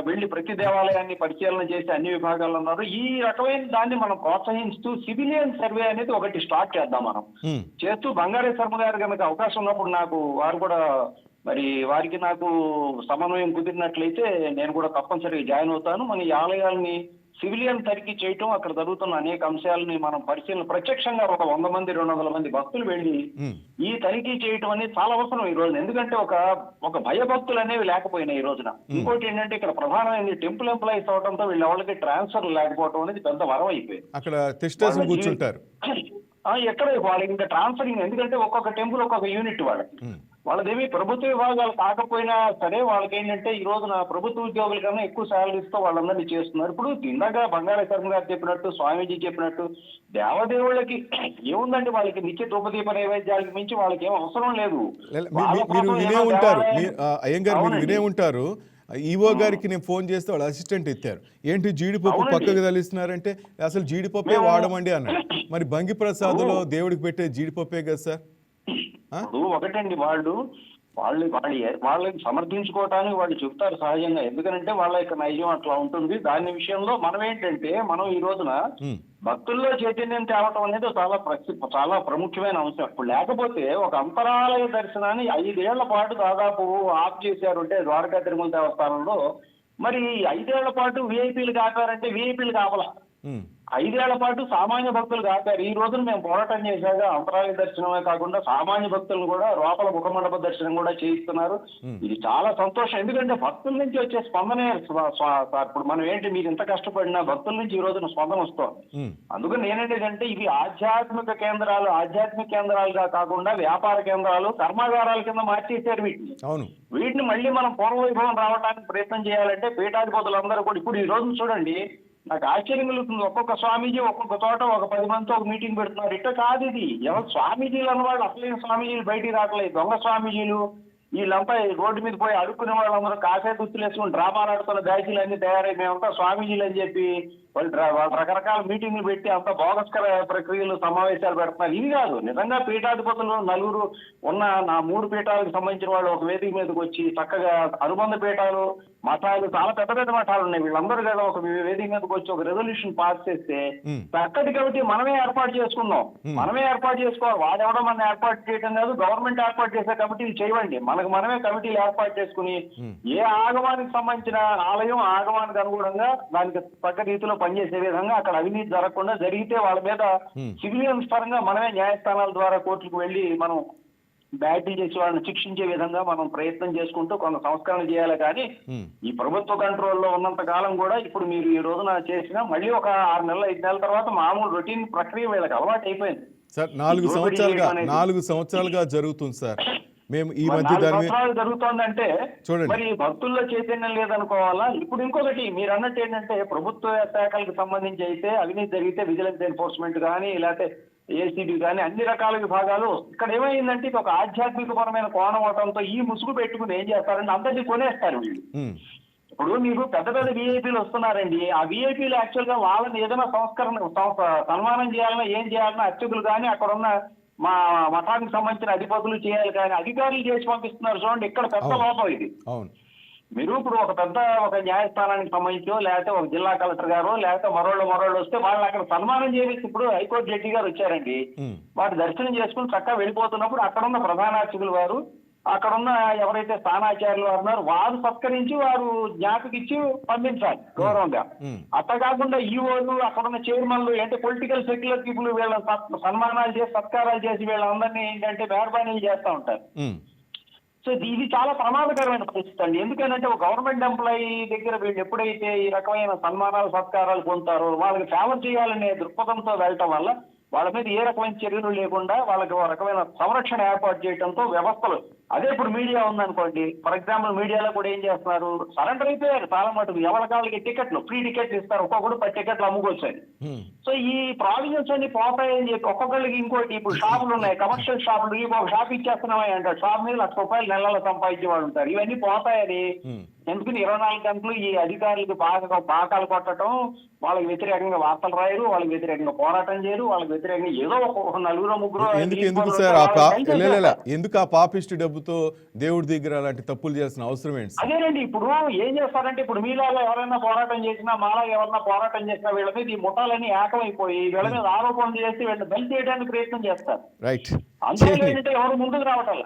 వెళ్లి ప్రతి దేవాలయాన్ని పరిశీలన చేసి అన్ని విభాగాల్లో ఉన్నారు, ఈ రకమైన దాన్ని మనం ప్రోత్సహిస్తూ సివిలియన్ సర్వే అనేది ఒకటి స్టార్ట్ చేద్దాం మనం చేస్తూ. బంగారయ్య శర్మ గారు కనుక అవకాశం ఉన్నప్పుడు నాకు వారు కూడా మరి వారికి నాకు సమన్వయం కుదిరినట్లయితే నేను కూడా తప్పనిసరిగా జాయిన్ అవుతాను. మన ఈ ఆలయాల్ని సివిలియన్ తనిఖీ చేయటం, అక్కడ జరుగుతున్న అనేక అంశాలని మనం పరిశీలన ప్రత్యక్షంగా ఒక 100 మంది 200 మంది భక్తులు వెళ్ళి ఈ తనిఖీ చేయటం అనేది చాలా అవసరం ఈ రోజున. ఎందుకంటే ఒక భయభక్తులు అనేవి లేకపోయినాయి ఈ రోజున. ఇంకోటి ఏంటంటే ఇక్కడ ప్రధానమైన టెంపుల్ ఎంప్లాయీస్ అవడంతో వీళ్ళ వాళ్ళకి ట్రాన్స్ఫర్ లేకపోవడం అనేది పెద్ద వరం అయిపోయింది. అక్కడ టెస్టర్స్ కూర్చుంటారు ఎక్కడ వాళ్ళకి ఇంకా ట్రాన్స్ఫరింగ్, ఎందుకంటే ఒక్కొక్క టెంపుల్ ఒక్కొక్క యూనిట్ వాళ్ళదేమి ప్రభుత్వ విభాగాలు కాకపోయినా సరే వాళ్ళకి ఏంటంటే ఈ రోజున ప్రభుత్వ ఉద్యోగుల కన్నా ఎక్కువ శాలరీస్తో వాళ్ళందరినీ చేస్తున్నారు. ఇప్పుడు ఇందాక బంగారయ్య శర్మ గారు చెప్పినట్టు, స్వామీజీ చెప్పినట్టు, దేవదేవుళ్ళకి ఏముందండి, వాళ్ళకి నిత్య ధూపదీప నైవేద్యాలకు మించి వాళ్ళకి ఏం అవసరం లేదు. మీరు వినే ఉంటారు, అయ్యంగారు మీరు వినే ఉంటారు. ఈవో గారికి నేను ఫోన్ చేస్తే వాళ్ళ అసిస్టెంట్ ఎత్తారు, ఏంటి జీడిపప్పు పక్కకు తలిస్తున్నారంటే అసలు జీడిపప్పే వాడమండి అన్నాడు. మరి బంగి ప్రసాద్లో దేవుడికి పెట్టే జీడిపప్పే కదా సార్. ఇప్పుడు ఒకటండి, వాళ్ళని సమర్థించుకోవటానికి వాళ్ళు చెప్తారు సహజంగా, ఎందుకంటే వాళ్ళ యొక్క నైజం అట్లా ఉంటుంది. దాని విషయంలో మనం ఏంటంటే మనం ఈ రోజున భక్తుల్లో చైతన్యం తేవటం అనేది చాలా ప్రాముఖ్యమైన అంశం. ఇప్పుడు లేకపోతే ఒక అంతరాలయ దర్శనాన్ని 5 ఏళ్ల పాటు దాదాపు ఆఫ్ చేశారు అంటే ద్వారకా తిరుమల దేవస్థానంలో. మరి 5 ఏళ్ల పాటు విఐపీలు కాపారంటే విఐపీలు కావాలా, 5 ఏళ్ల పాటు సామాన్య భక్తులు కాపారు. ఈ రోజున మేము పోరాటం చేశాక అంతరాలయ దర్శనమే కాకుండా సామాన్య భక్తులను కూడా లోపల ముఖమండప దర్శనం కూడా చేయిస్తున్నారు. ఇది చాలా సంతోషం, ఎందుకంటే భక్తుల నుంచి వచ్చే స్పందనే సార్. ఇప్పుడు మనం ఏంటి, మీరు ఎంత కష్టపడినా భక్తుల నుంచి ఈ రోజున స్పందన వస్తుంది. అందుకని నేనేంటంటే ఇవి ఆధ్యాత్మిక కేంద్రాలుగా కాకుండా వ్యాపార కేంద్రాలు, కర్మాగారాల కింద మార్చేశారు వీటిని మళ్ళీ మనం పూర్వవైభవం రావడానికి ప్రయత్నం చేయాలంటే పీఠాధిపతులందరూ కూడా ఇప్పుడు ఈ రోజున చూడండి, నాకు ఆశ్చర్యం కలుగుతుంది. ఒక్కొక్క స్వామీజీ ఒక్కొక్క చోట ఒక 10 మందితో ఒక మీటింగ్ పెడుతున్నారు. ఇట్లా కాదు ఇది. ఎవరు స్వామీజీలు అన్నవాళ్ళు అసలైన స్వామీజీలు బయటికి రావట్లేదు, దొంగ స్వామీజీలు వీళ్ళంతా రోడ్డు మీద పోయి అడుక్కునే వాళ్ళందరూ కాషాయ దుస్తులు వేసుకుని డ్రామాలు ఆడుతున్న బ్యాచీలు అన్ని తయారై మేమంతా స్వామీజీలు అని చెప్పి వాళ్ళు రకరకాల మీటింగ్లు పెట్టి అంత బోగస్కర ప్రక్రియలు సమావేశాలు పెడుతున్నారు. ఇది కాదు, నిజంగా పీఠాధిపతులు నలుగురు ఉన్న నా 3 పీఠాలకు సంబంధించిన వాళ్ళు ఒక వేదిక మీదకి వచ్చి చక్కగా అనుబంధ పీఠాలు, మఠాలు, చాలా పెద్ద పెద్ద మఠాలు ఉన్నాయి, వీళ్ళందరూ కదా ఒక వేదిక మీదకి వచ్చి ఒక రెజల్యూషన్ పాస్ చేస్తే చక్కటి కమిటీ మనమే ఏర్పాటు చేసుకుందాం. మనమే ఏర్పాటు చేసుకోవాలి, వాడెవడో మన ఏర్పాటు చేయడం కాదు, గవర్నమెంట్ ఏర్పాటు చేసే కమిటీలు చేయండి. మనమే కమిటీలు ఏర్పాటు చేసుకుని ఏ ఆగమానికి సంబంధించిన ఆలయం ఆగమానికి అనుగుణంగా దానికి తగ్గ రీతిలో పనిచేసే విధంగా అక్కడ అవినీతి జరగకుండా జరిగితే వాళ్ళ మీద సివిలియన్స్ పరంగా మనమే న్యాయస్థానాల ద్వారా కోర్టులకు వెళ్లి మనం బ్యాటిల్ చేసి వాళ్ళని శిక్షించే విధంగా మనం ప్రయత్నం చేసుకుంటూ కొంత సంస్కరణ చేయాలి. కానీ ఈ ప్రభుత్వ కంట్రోల్లో ఉన్నంత కాలం కూడా ఇప్పుడు మీరు ఈ రోజున చేసినా మళ్ళీ ఒక 6 నెలలు 5 నెలల తర్వాత మామూలు రొటీన్ ప్రక్రియ వీళ్ళకి అలవాటు అయిపోయింది సార్. 4 సంవత్సరాలుగా జరుగుతుంది సార్. మేము ఈ మధ్య జరుగుతోందంటే మరి భక్తుల్లో చైతన్యం లేదనుకోవాలా. ఇప్పుడు ఇంకొకటి మీరు అన్నట్టు ఏంటంటే ప్రభుత్వ శాఖలకు సంబంధించి అయితే అవినీతి జరిగితే విజిలెన్స్ ఎన్ఫోర్స్మెంట్ కానీ లేకపోతే ఏసీబీ కానీ అన్ని రకాల విభాగాలు. ఇక్కడ ఏమైందంటే ఇది ఒక ఆధ్యాత్మికపరమైన కోణం అవడంతో ఈ ముసుగు పెట్టుకుని ఏం చేస్తారంటే అందరినీ కొనేస్తారు వీళ్ళు. ఉమ్, ఇప్పుడు మీకు పెద్ద పెద్ద విఐపీలు వస్తున్నారండి. ఆ విఐపీలు యాక్చువల్ గా వాళ్ళని ఏదైనా సన్మానం చేయాలన్నా ఏం చేయాలన్నా అర్చకులు కానీ అక్కడ ఉన్న మా మఠానికి సంబంధించిన అధిపతులు చేయాలి, కానీ అధికారులు చేసి పంపిస్తున్నారు. చూడండి ఇక్కడ పెద్ద అవును. లోపం ఇది. అవును. మీరు ఇప్పుడు ఒక న్యాయస్థానానికి సంబంధించో లేకపోతే ఒక జిల్లా కలెక్టర్ గారు లేకపోతే మరోళ్ళు వస్తే వాళ్ళని అక్కడ సన్మానం చేసి, ఇప్పుడు హైకోర్టు జడ్జి గారు వచ్చారండి, ఉమ్, వాటి దర్శనం చేసుకుని చక్కగా వెళ్ళిపోతున్నప్పుడు అక్కడ ఉన్న ప్రధాన అర్చకులు వారు, అక్కడ ఉన్న ఎవరైతే స్థానాచార్యులు వారు ఉన్నారో వారు సత్కరించి వారు జ్ఞాపికిచ్చి పంపించాలి గౌరవంగా. ఉమ్, అట్లా కాకుండా ఈఓలు అక్కడ ఉన్న చైర్మన్లు అంటే పొలిటికల్ సెక్యులర్ పీపుల్ వీళ్ళ సన్మానాలు చేసి సత్కారాలు చేసి వీళ్ళందరినీ ఏంటంటే మెహర్బానీలు చేస్తూ ఉంటారు. ఉమ్, సో ఇది చాలా ప్రమాదకరమైన పరిస్థితి అండి. ఎందుకంటే ఒక గవర్నమెంట్ ఎంప్లాయీ దగ్గర వీళ్ళు ఎప్పుడైతే ఈ రకమైన సన్మానాలు సత్కారాలు పొందుతారో వాళ్ళకి ఫేవర్ చేయాలనే దృక్పథంతో వెళ్ళటం వల్ల వాళ్ళ మీద ఏ రకమైన చర్యలు లేకుండా వాళ్ళకి ఒక రకమైన సంరక్షణ ఏర్పాటు చేయడంతో వ్యవస్థలు, అదే ఇప్పుడు మీడియా ఉందనుకోండి, ఫర్ ఎగ్జాంపుల్ మీడియాలో కూడా ఏం చేస్తున్నారు, సరెండర్ అయిపోయారు చాలా మటుకు. ఎవరి కాళ్ళకి టికెట్లు ఫ్రీ టికెట్లు ఇస్తారు, ఒక్కొక్కడు 10 టికెట్లు అమ్ముకొచ్చారు. ఉమ్, సో ఈ ప్రావిజన్స్ అన్ని పోతాయని చెప్పి ఒక్కొక్కరికి ఇంకోటి, ఇప్పుడు షాపులు ఉన్నాయి, కమర్షియల్ షాపులు, ఈ ఒక షాప్ ఇచ్చేస్తున్నామని అంటారు, షాప్ మీద ₹1,00,000 నెలలో సంపాదించే వాళ్ళు ఉంటారు. ఇవన్నీ పోతాయని ఉమ్, ఎందుకని 24 గంటలు ఈ అధికారులకు బాకాలు కొట్టడం, వాళ్ళకి వ్యతిరేకంగా వార్తలు రాయరు, వాళ్ళకి వ్యతిరేకంగా పోరాటం చేయరు, వాళ్ళకి వ్యతిరేకంగా ఏదో ఒక నలుగురో ముగ్గురు ఎందుకు సార్ ఎందుకు ఆ పాపిస్ట్ డబ్బుతో దేవుడి దగ్గర అలాంటి తప్పులు చేయాల్సిన అవసరం ఏంటి సార్? అదేనండి. ఇప్పుడు ఏం చేస్తారంటే ఇప్పుడు మీలాగా ఎవరైనా పోరాటం చేసినా మాలా ఎవరైనా పోరాటం చేసినా వీళ్ళ మీద ఈ ముఠాలన్నీ ఏకమైపోయి వీళ్ళ మీద ఆరోపణలు చేసి వీళ్ళని బలి చేయడానికి ప్రయత్నం చేస్తారు. రైట్. అందులో ఏంటంటే ఎవరు ముందుకు రావటం.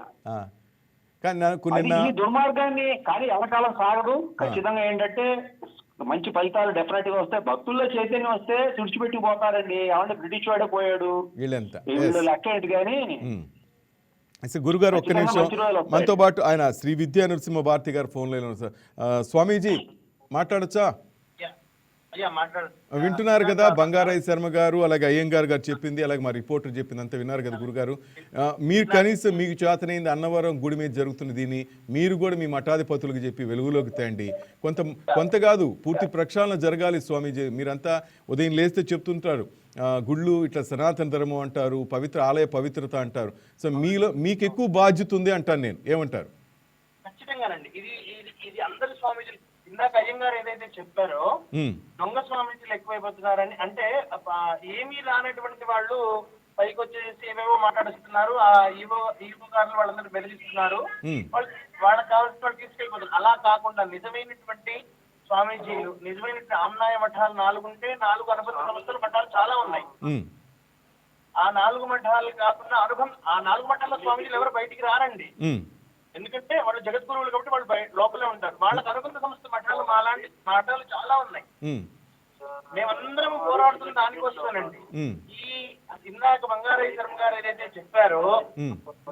కానీ నాకు నిన్న ఈ దుర్మార్గాన్ని కానీ ఎల్లకాలం సాగదు. ఖచ్చితంగా ఏంటంటే మంచి ఫలితాలు డెఫినెట్ గా వస్తాయి. భక్తుల్లో చైతన్యం వస్తే తుడిచిపెట్టి పోతారండి. ఏమంటే బ్రిటిష్ వాడే పోయాడు వీళ్ళంతా వీళ్ళు లెక్క ఏంటి కానీ. గురుగారు ఒక్క నిమిషం, మనతో పాటు ఆయన శ్రీ విద్యా నరసింహ భారతి గారు ఫోన్ లైన్ ఉన్నారు సార్. స్వామీజీ మాట్లాడచ్చా? వింటున్నారు కదా, బంగారాయ శర్మ గారు అలాగే అయ్యంగార్ గారు చెప్పింది, అలాగే మా రిపోర్టర్ చెప్పింది అంతా విన్నారు కదా గురుగారు. మీరు కనీసం మీకు చేతనైంది అన్నవరం గుడి మీద జరుగుతున్న దీన్ని మీరు కూడా మీ మఠాధిపతులకు చెప్పి వెలుగులోకి తేండి. కొంత కాదు, పూర్తి ప్రక్షాళన జరగాలి స్వామీజీ. మీరంతా ఉదయం లేస్తే చెప్తుంటారు గుళ్ళు ఇట్లా సనాతన ధర్మం అంటారు, పవిత్ర ఆలయ పవిత్రత అంటారు. సో మీకు ఎక్కువ బాధ్యత ఉంది అంటాను నేను, ఏమంటారు? ఖచ్చితంగానండి. ఇది అందరి స్వామీజీలు ఇందాక అయ్యంగారు ఏదైతే చెప్పారో దొంగ స్వామీజీలు ఎక్కువైపోతున్నారని, అంటే ఏమీ రానటువంటి వాళ్ళు పైకి వచ్చేసి ఏమేమో మాట్లాడిస్తున్నారు, ఆ ఈవో గారులు వాళ్ళందరూ బెదిరిస్తున్నారు, వాళ్ళకి కావాల్సిన వాళ్ళు తీసుకెళ్ళిపోతున్నారు. అలా కాకుండా నిజమైనటువంటి స్వామీజీలు, నిజమైనటువంటి ఆమ్నాయ మఠాలు 4 ఉంటే 4 అనుబంధ సంస్థల మఠాలు చాలా ఉన్నాయి. ఆ 4 మఠాలు కాకుండా ఆ 4 మఠాల స్వామీజీలు ఎవరు బయటికి రారండి. ఎందుకంటే వాళ్ళు జగద్గురువులు కాబట్టి వాళ్ళు లోపలే ఉంటారు. వాళ్ళకి అనుబంధ సంస్థ మఠాలు మాలాంటి మఠాలు చాలా ఉన్నాయి. మేమందరం పోరాడుతున్న దానికోసమేనండి. ఈ ఇందాక బంగారాయ శర్మ గారు ఏదైతే చెప్పారో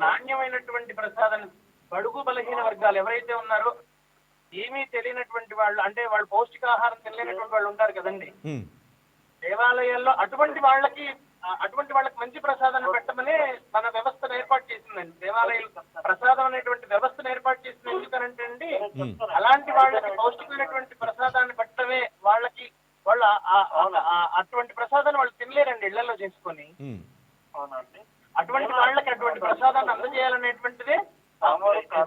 నాణ్యమైనటువంటి ప్రసాదాన్ని బడుగు బలహీన వర్గాలు ఎవరైతే ఉన్నారో, ఏమీ తెలియనటువంటి వాళ్ళు, అంటే వాళ్ళు పౌష్టికాహారం తెలియనటువంటి వాళ్ళు ఉంటారు కదండి, దేవాలయాల్లో అటువంటి వాళ్ళకి మంచి ప్రసాదాన్ని పెట్టమని మన వ్యవస్థను ఏర్పాటు చేసిందండి. దేవాలయాలు ప్రసాదం అనేటువంటి వ్యవస్థను ఏర్పాటు చేసింది. ఎందుకనంటే అండి, అలాంటి వాళ్ళకి పౌష్టికమైనటువంటి ప్రసాదాన్ని పెట్టడమే వాళ్ళకి, వాళ్ళు అటువంటి ప్రసాదాన్ని వాళ్ళు తినలేరండి ఇళ్లలో చేసుకొని. అవునండి. అటువంటి వాళ్ళకి అటువంటి ప్రసాదాన్ని అందజేయాలనేటువంటిదే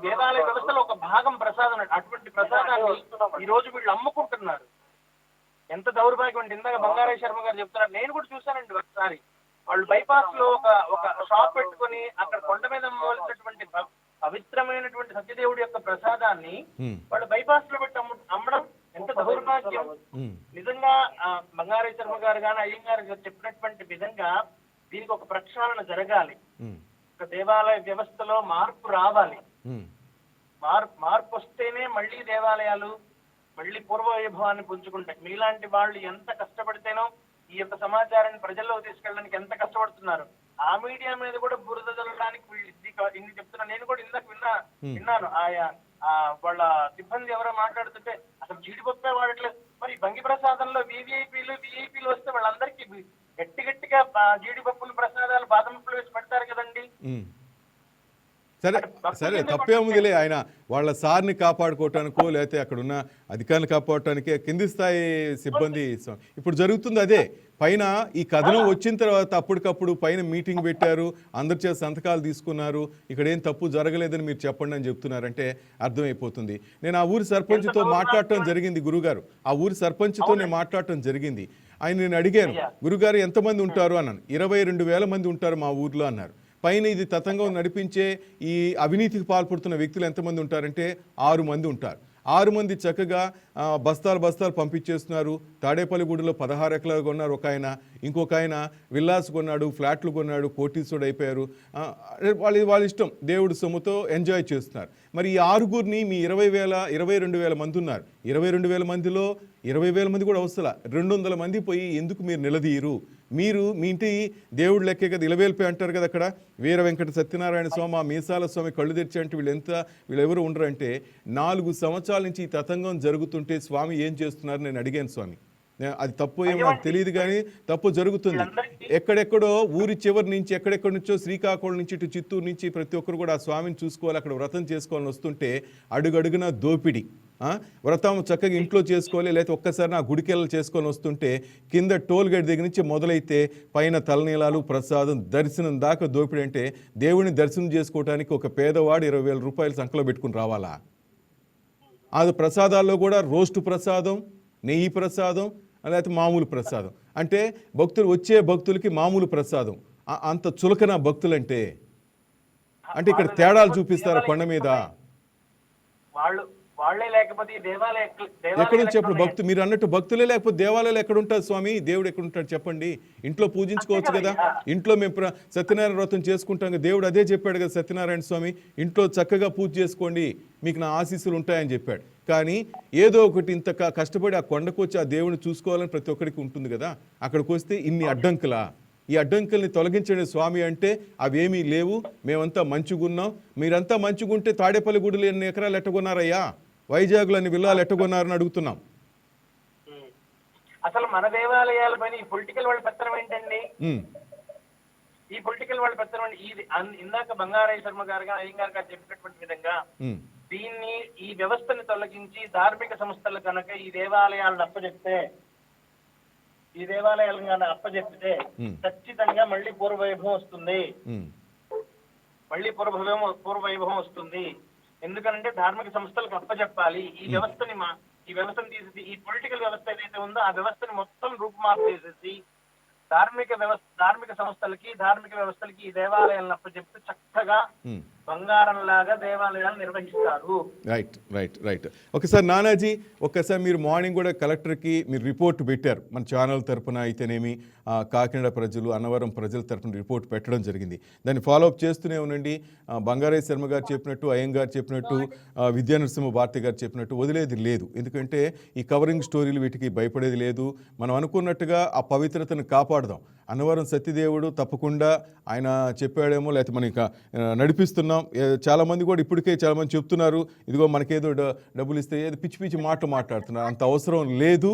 దేవాలయ వ్యవస్థలో ఒక భాగం ప్రసాదం. అటువంటి ప్రసాదాన్ని ఈ రోజు వీళ్ళు అమ్ముకుంటున్నారు. ఎంత దౌర్భాగ్యం అంటే, ఇందాక బంగారాయ శర్మ గారు చెప్తున్నారు, నేను కూడా చూశానండి ఒకసారి. వాళ్ళు బైపాస్ లో ఒక షాప్ పెట్టుకుని అక్కడ కొండ మీద అమ్మవలసినటువంటి పవిత్రమైనటువంటి సత్యదేవుడి యొక్క ప్రసాదాన్ని వాళ్ళు బైపాస్ లో పెట్టి అమ్మడం ఎంత దౌర్భాగ్యం. నిజంగా బంగారాయ శర్మ గారు కానీ అయ్యంగారు గారు చెప్పినటువంటి విధంగా దీనికి ఒక ప్రక్షాళన జరగాలి. ఒక దేవాలయ వ్యవస్థలో మార్పు రావాలి. మార్పు వస్తేనే మళ్ళీ దేవాలయాలు మళ్ళీ పూర్వ వైభవాన్ని పుంజుకుంటాయి. మీలాంటి వాళ్ళు ఎంత కష్టపడితేనో ఈ యొక్క సమాచారాన్ని ప్రజల్లోకి తీసుకెళ్ళడానికి ఎంత కష్టపడుతున్నారు. ఆ మీడియా మీద కూడా బురద జల్లడానికి ఇన్ని చెప్తున్నా. నేను కూడా ఇందాక విన్నాను వాళ్ళ సిబ్బంది ఎవరో మాట్లాడుతుంటే అసలు జీడిపప్పే వాడట్లేదు. మరి బంగి ప్రసాదంలో విఐపీలు వస్తే వాళ్ళందరికీ గట్టిగా జీడిపప్పులు ప్రసాదాలు బాదం పప్పులు వేసి పెడతారు కదండి. సరే సరే తప్పేముందిలే, ఆయన వాళ్ళ సార్ని కాపాడుకోవటానికో లేకపోతే అక్కడ ఉన్న అధికారులు కాపాడటానికే కింది స్థాయి సిబ్బంది ఇప్పుడు జరుగుతుంది అదే. పైన ఈ కథనం వచ్చిన తర్వాత అప్పటికప్పుడు పైన మీటింగ్ పెట్టారు, అందరి చేత సంతకాలు తీసుకున్నారు, ఇక్కడ ఏం తప్పు జరగలేదని మీరు చెప్పండి అని చెప్తున్నారంటే అర్థమైపోతుంది. నేను ఆ ఊరి సర్పంచ్తో మాట్లాడటం జరిగింది గురుగారు, ఆ ఊరి సర్పంచ్తో నేను మాట్లాడటం జరిగింది. ఆయన నేను అడిగాను, గురుగారు ఎంతమంది ఉంటారు అన్నాను. 22,000 మంది ఉంటారు మా ఊర్లో అన్నారు. పైన ఇది తతంగం నడిపించే ఈ అవినీతికి పాల్పడుతున్న వ్యక్తులు ఎంతమంది ఉంటారంటే 6 మంది ఉంటారు. 6 మంది చక్కగా బస్తాలు పంపించేస్తున్నారు. తాడేపల్లిగూడలో 16 ఎకరాలు కొన్నారు ఒక ఆయన, ఇంకొక ఆయన విల్లాస్ కొన్నాడు, ఫ్లాట్లు కొన్నాడు, కోటీశ్వరుడు అయిపోయారు. వాళ్ళ ఇష్టం, దేవుడి సొమ్ముతో ఎంజాయ్ చేస్తున్నారు. మరి ఈ 6గురిని మీ 22,000 మంది ఉన్నారు, 22,000 మందిలో 20,000 మంది కూడా అవసరం, 200 మంది పోయి ఎందుకు మీరు నిలదీయరు? మీరు మీ ఇంటి దేవుడు లెక్కే కదా, ఇలవేల్పే అంటారు కదా అక్కడ, వీర వెంకట సత్యనారాయణ స్వామి, మీసాల స్వామి కళ్ళు తెరిచి అంటే వీళ్ళెవరు ఉండరంటే 4 సంవత్సరాల నుంచి ఈ తతంగం జరుగుతుంటే స్వామి ఏం చేస్తున్నారు నేను అడిగాను స్వామి. అది తప్పు ఏమో నాకు తెలియదు కానీ తప్పు జరుగుతుంది. ఎక్కడెక్కడో ఊరి చివరి నుంచి ఎక్కడెక్కడి నుంచో శ్రీకాకుళం నుంచి ఇటు చిత్తూరు నుంచి ప్రతి ఒక్కరు కూడా ఆ స్వామిని చూసుకోవాలి, అక్కడ వ్రతం చేసుకోవాలని వస్తుంటే అడుగడుగున దోపిడి. వ్రతం చక్కగా ఇంట్లో చేసుకోవాలి, లేకపోతే ఒక్కసారి నా గుడికెళ్ళి చేసుకొని వస్తుంటే కింద టోల్ గేట్ దగ్గర నుంచి మొదలైతే పైన తలనీలాలు ప్రసాదం దర్శనం దాకా దోపిడి. అంటే దేవుడిని దర్శనం చేసుకోవడానికి ఒక పేదవాడు 20,000 రూపాయలు సంకలో పెట్టుకుని రావాలా? అది ప్రసాదాల్లో కూడా రోస్టు ప్రసాదం, నెయ్యి ప్రసాదం, లేకపోతే మామూలు ప్రసాదం. అంటే వచ్చే భక్తులకి మామూలు ప్రసాదం. అంత చులకన భక్తులంటే అంటే ఇక్కడ తేడాలు చూపిస్తారు కొండ మీద. వాళ్ళే లేకపోతే ఎక్కడ నుంచి చెప్పండి భక్తులు, మీరు అన్నట్టు భక్తులే లేకపోతే దేవాలయాలు ఎక్కడ ఉంటారు స్వామి? దేవుడు ఎక్కడ ఉంటాడు చెప్పండి? ఇంట్లో పూజించుకోవచ్చు కదా. ఇంట్లో మేము సత్యనారాయణ వ్రతం చేసుకుంటాం కదా, దేవుడు అదే చెప్పాడు కదా సత్యనారాయణ స్వామి, ఇంట్లో చక్కగా పూజ చేసుకోండి మీకు నా ఆశీస్సులు ఉంటాయని చెప్పాడు. కానీ ఏదో ఒకటి ఇంత కష్టపడి ఆ కొండకు వచ్చి ఆ దేవుడిని చూసుకోవాలని ప్రతి ఒక్కరికి ఉంటుంది కదా, అక్కడికి వస్తే ఇన్ని అడ్డంకులా? ఈ అడ్డంకుల్ని తొలగించండి స్వామి అంటే అవేమీ లేవు, మేమంతా మంచిగున్నాం. మీరంతా మంచిగుంటే తాడేపల్లి గుడిలో ఎన్ని ఎకరాలు ఎట్టగొన్నారయ్యా, వైజాగ్లో అన్ని విల్లాలు ఎట్టగొన్నారని అడుగుతున్నాం. అసలు మన దేవాలయాల పైన ఈ పొలిటికల్ వాళ్ళ పెత్తనం ఏంటండి? ఈ పొలిటికల్ వాళ్ళ పెత్తనం ఇందాక బంగారాయ శర్మ గారు అయ్యంగారు గారు చెప్పినటువంటి విధంగా దీన్ని ఈ వ్యవస్థని తొలగించి ధార్మిక సంస్థలు కనుక ఈ దేవాలయాలను అప్పచెప్పితే ఖచ్చితంగా మళ్ళీ పూర్వవైభవం వస్తుంది. మళ్ళీ పూర్వవైభవం వస్తుంది. ఎందుకంటే ధార్మిక సంస్థలకు అప్పచెప్పాలి. ఈ వ్యవస్థను తీసేసి ఈ పొలిటికల్ వ్యవస్థ ఏదైతే ఉందో ఆ వ్యవస్థని మొత్తం రూపుమార్పు చేసేసి ధార్మిక సంస్థలకి ధార్మిక వ్యవస్థలకి ఈ దేవాలయాలను అప్పచెప్తే చక్కగా బంగారం లాగా దేవాలయాలు నిర్వహిస్తారు. రైట్. ఒకసారి నానాజీ, ఒక్కసారి మీరు మార్నింగ్ కూడా కలెక్టర్కి మీరు రిపోర్ట్ పెట్టారు, మన ఛానల్ తరఫున అయితేనేమి కాకినాడ ప్రజలు అన్నవరం ప్రజల తరఫున రిపోర్ట్ పెట్టడం జరిగింది. దాన్ని ఫాలోఅప్ చేస్తూనే ఉండండి. బంగారాయ శర్మ గారు చెప్పినట్టు, అయ్యంగారు చెప్పినట్టు, విద్యానరసింహ భారతి గారు చెప్పినట్టు వదిలేది లేదు. ఎందుకంటే ఈ కవరింగ్ స్టోరీలు వీటికి భయపడేది లేదు. మనం అనుకున్నట్టుగా ఆ పవిత్రతను కాపాడదాం. అన్నవరం సత్యదేవుడు తప్పకుండా ఆయన చెప్పాడేమో, లేకపోతే మనం ఇక నడిపిస్తున్నాం. చాలామంది కూడా ఇప్పటికే చాలామంది చెప్తున్నారు, ఇదిగో మనకేదో డబ్బులు ఇస్తే ఏదో పిచ్చి మాటలు మాట్లాడుతున్నారు. అంత అవసరం లేదు.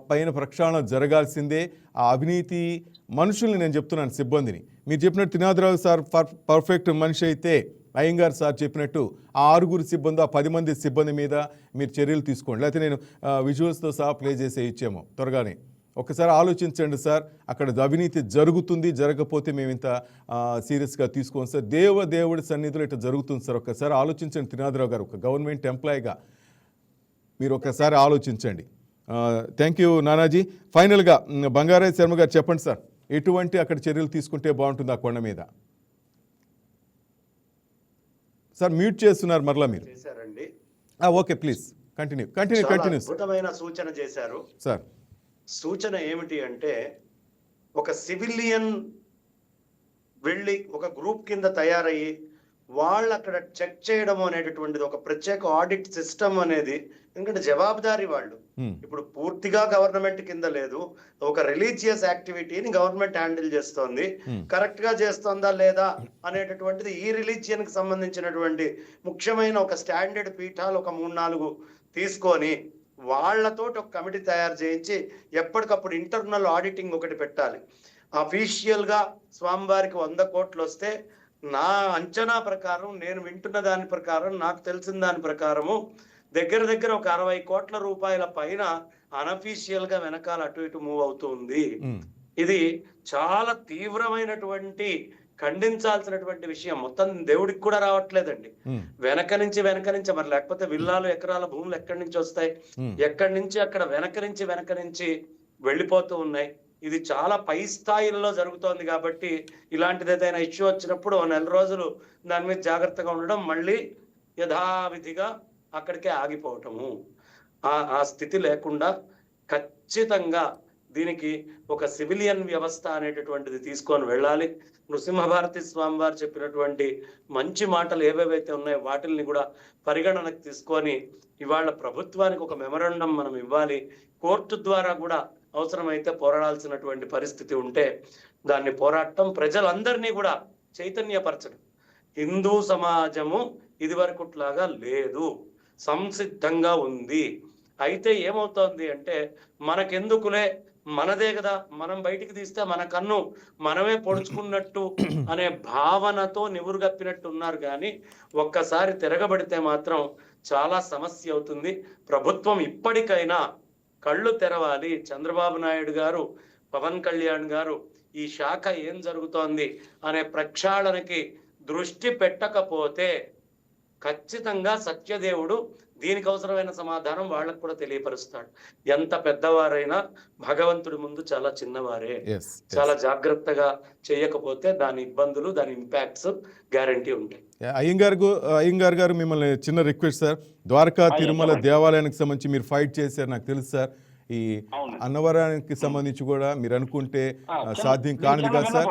పైన ప్రక్షాళన జరగాల్సిందే. ఆ అవినీతి మనుషుల్ని నేను చెప్తున్నాను, సిబ్బందిని. మీరు చెప్పినట్టు త్రినాథరావు సార్ పర్ఫెక్ట్ మనిషి అయితే, అయ్యంగారు సార్ చెప్పినట్టు ఆ 6 సిబ్బంది, ఆ 10 మంది సిబ్బంది మీద మీరు చర్యలు తీసుకోండి. లేకపోతే నేను విజువల్స్తో సహా ప్లే చేసే ఇచ్చాము త్వరగానే. ఒకసారి ఆలోచించండి సార్, అక్కడ అవినీతి జరుగుతుంది, జరగకపోతే మేము ఇంత సీరియస్గా తీసుకోం సార్. దేవుడి సన్నిధిలో ఇట్లా జరుగుతుంది సార్. ఒక్కసారి ఆలోచించండి త్రినాథరావు గారు, ఒక గవర్నమెంట్ ఎంప్లాయీగా మీరు ఒకసారి ఆలోచించండి. Thank you Nanaji. ఫైనల్గా బంగారాయ శర్మ గారు చెప్పండి సార్, ఎటువంటి అక్కడ చర్యలు తీసుకుంటే బాగుంటుంది ఆ కొండ మీద? సార్ మ్యూట్ చేస్తున్నారు మరలా మీరు. Okay please continue. అద్భుతమైన సూచన చేశారు సార్. సూచన ఏమిటి అంటే, ఒక సివిలియన్ వెళ్ళి ఒక గ్రూప్ కింద తయారయ్యి వాళ్ళు అక్కడ చెక్ చేయడం అనేటటువంటిది ఒక ప్రత్యేక ఆడిట్ సిస్టమ్ అనేది, ఎందుకంటే జవాబుదారీ వాళ్ళు ఇప్పుడు పూర్తిగా గవర్నమెంట్ కింద లేదు, ఒక రిలీజియస్ యాక్టివిటీని గవర్నమెంట్ హ్యాండిల్ చేస్తోంది. కరెక్ట్ గా చేస్తోందా లేదా అనేటటువంటిది ఈ రిలీజియన్ కి సంబంధించినటువంటి ముఖ్యమైన ఒక స్టాండర్డ్ పీఠాలు ఒక 3-4 తీసుకొని వాళ్లతో ఒక కమిటీ తయారు చేయించి ఎప్పటికప్పుడు ఇంటర్నల్ ఆడిటింగ్ ఒకటి పెట్టాలి. అఫీషియల్ గా స్వామివారికి 100 కోట్లు వస్తే నా అంచనా ప్రకారం, నేను వింటున్న దాని ప్రకారం, నాకు తెలిసిన దాని ప్రకారము దగ్గర దగ్గర ఒక 60 కోట్ల రూపాయల పైన అనఫీషియల్ గా వెనకాల అటు ఇటు మూవ్ అవుతూ ఉంది. ఇది చాలా తీవ్రమైనటువంటి ఖండించాల్సినటువంటి విషయం. మొత్తం దేవుడికి కూడా రావట్లేదండి. వెనక నుంచి మరి లేకపోతే విల్లాలు ఎకరాల భూములు ఎక్కడి నుంచి వస్తాయి? ఎక్కడి నుంచి అక్కడ వెనక నుంచి వెళ్ళిపోతూ ఉన్నాయి. ఇది చాలా పై స్థాయిల్లో జరుగుతోంది. కాబట్టి ఇలాంటిది ఏదైనా ఇష్యూ వచ్చినప్పుడు 1 నెల రోజులు దాని మీద జాగ్రత్తగా ఉండడం, మళ్ళీ యథావిధిగా అక్కడికే ఆగిపోవటము, ఆ స్థితి లేకుండా ఖచ్చితంగా దీనికి ఒక సివిలియన్ వ్యవస్థ అనేటటువంటిది తీసుకొని వెళ్ళాలి. నృసింహభారతి స్వామి వారు చెప్పినటువంటి మంచి మాటలు ఏవేవైతే ఉన్నాయో వాటిల్ని కూడా పరిగణనకు తీసుకొని ఇవాళ ప్రభుత్వానికి ఒక మెమరాండం మనం ఇవ్వాలి. కోర్టు ద్వారా కూడా అవసరమైతే పోరాడాల్సినటువంటి పరిస్థితి ఉంటే దాన్ని పోరాటం, ప్రజలందరినీ కూడా చైతన్యపరచడం. హిందూ సమాజము ఇదివరకుట్లాగా లేదు, సంసిద్ధంగా ఉంది. అయితే ఏమవుతోంది అంటే, మనకెందుకులే, మనదే కదా, మనం బయటికి తీస్తే మన కన్ను మనమే పొడుచుకున్నట్టు అనే భావనతో నివురుగప్పినట్టు ఉన్నారు. కానీ ఒక్కసారి తిరగబడితే మాత్రం చాలా సమస్య అవుతుంది. ప్రభుత్వం ఇప్పటికైనా కళ్ళు తెరవాలి. చంద్రబాబు నాయుడు గారు, పవన్ కళ్యాణ్ గారు ఈ శాఖ ఏం జరుగుతోంది అనే ప్రక్షాళనకి దృష్టి పెట్టకపోతే ఖచ్చితంగా సత్యదేవుడు దీనికి అవసరమైన సమాధానం వాళ్ళకు కూడా తెలియపరుస్తాడు. ఎంత పెద్దవారైనా భగవంతుడి ముందు చాలా చిన్నవారే. చాలా జాగ్రత్తగా చేయకపోతే దాని ఇబ్బందులు, దాని ఇంపాక్ట్స్ గ్యారంటీ ఉంటాయి. అయ్యంగార్ గారు, మిమ్మల్ని చిన్న రిక్వెస్ట్ సార్. ద్వారకా తిరుమల దేవాలయానికి సంబంధించి మీరు ఫైట్ చేశారు, నాకు తెలుసు సార్. ఈ అన్నవరానికి సంబంధించి కూడా మీరు అనుకుంటే సాధ్యం కానిది కదా సార్?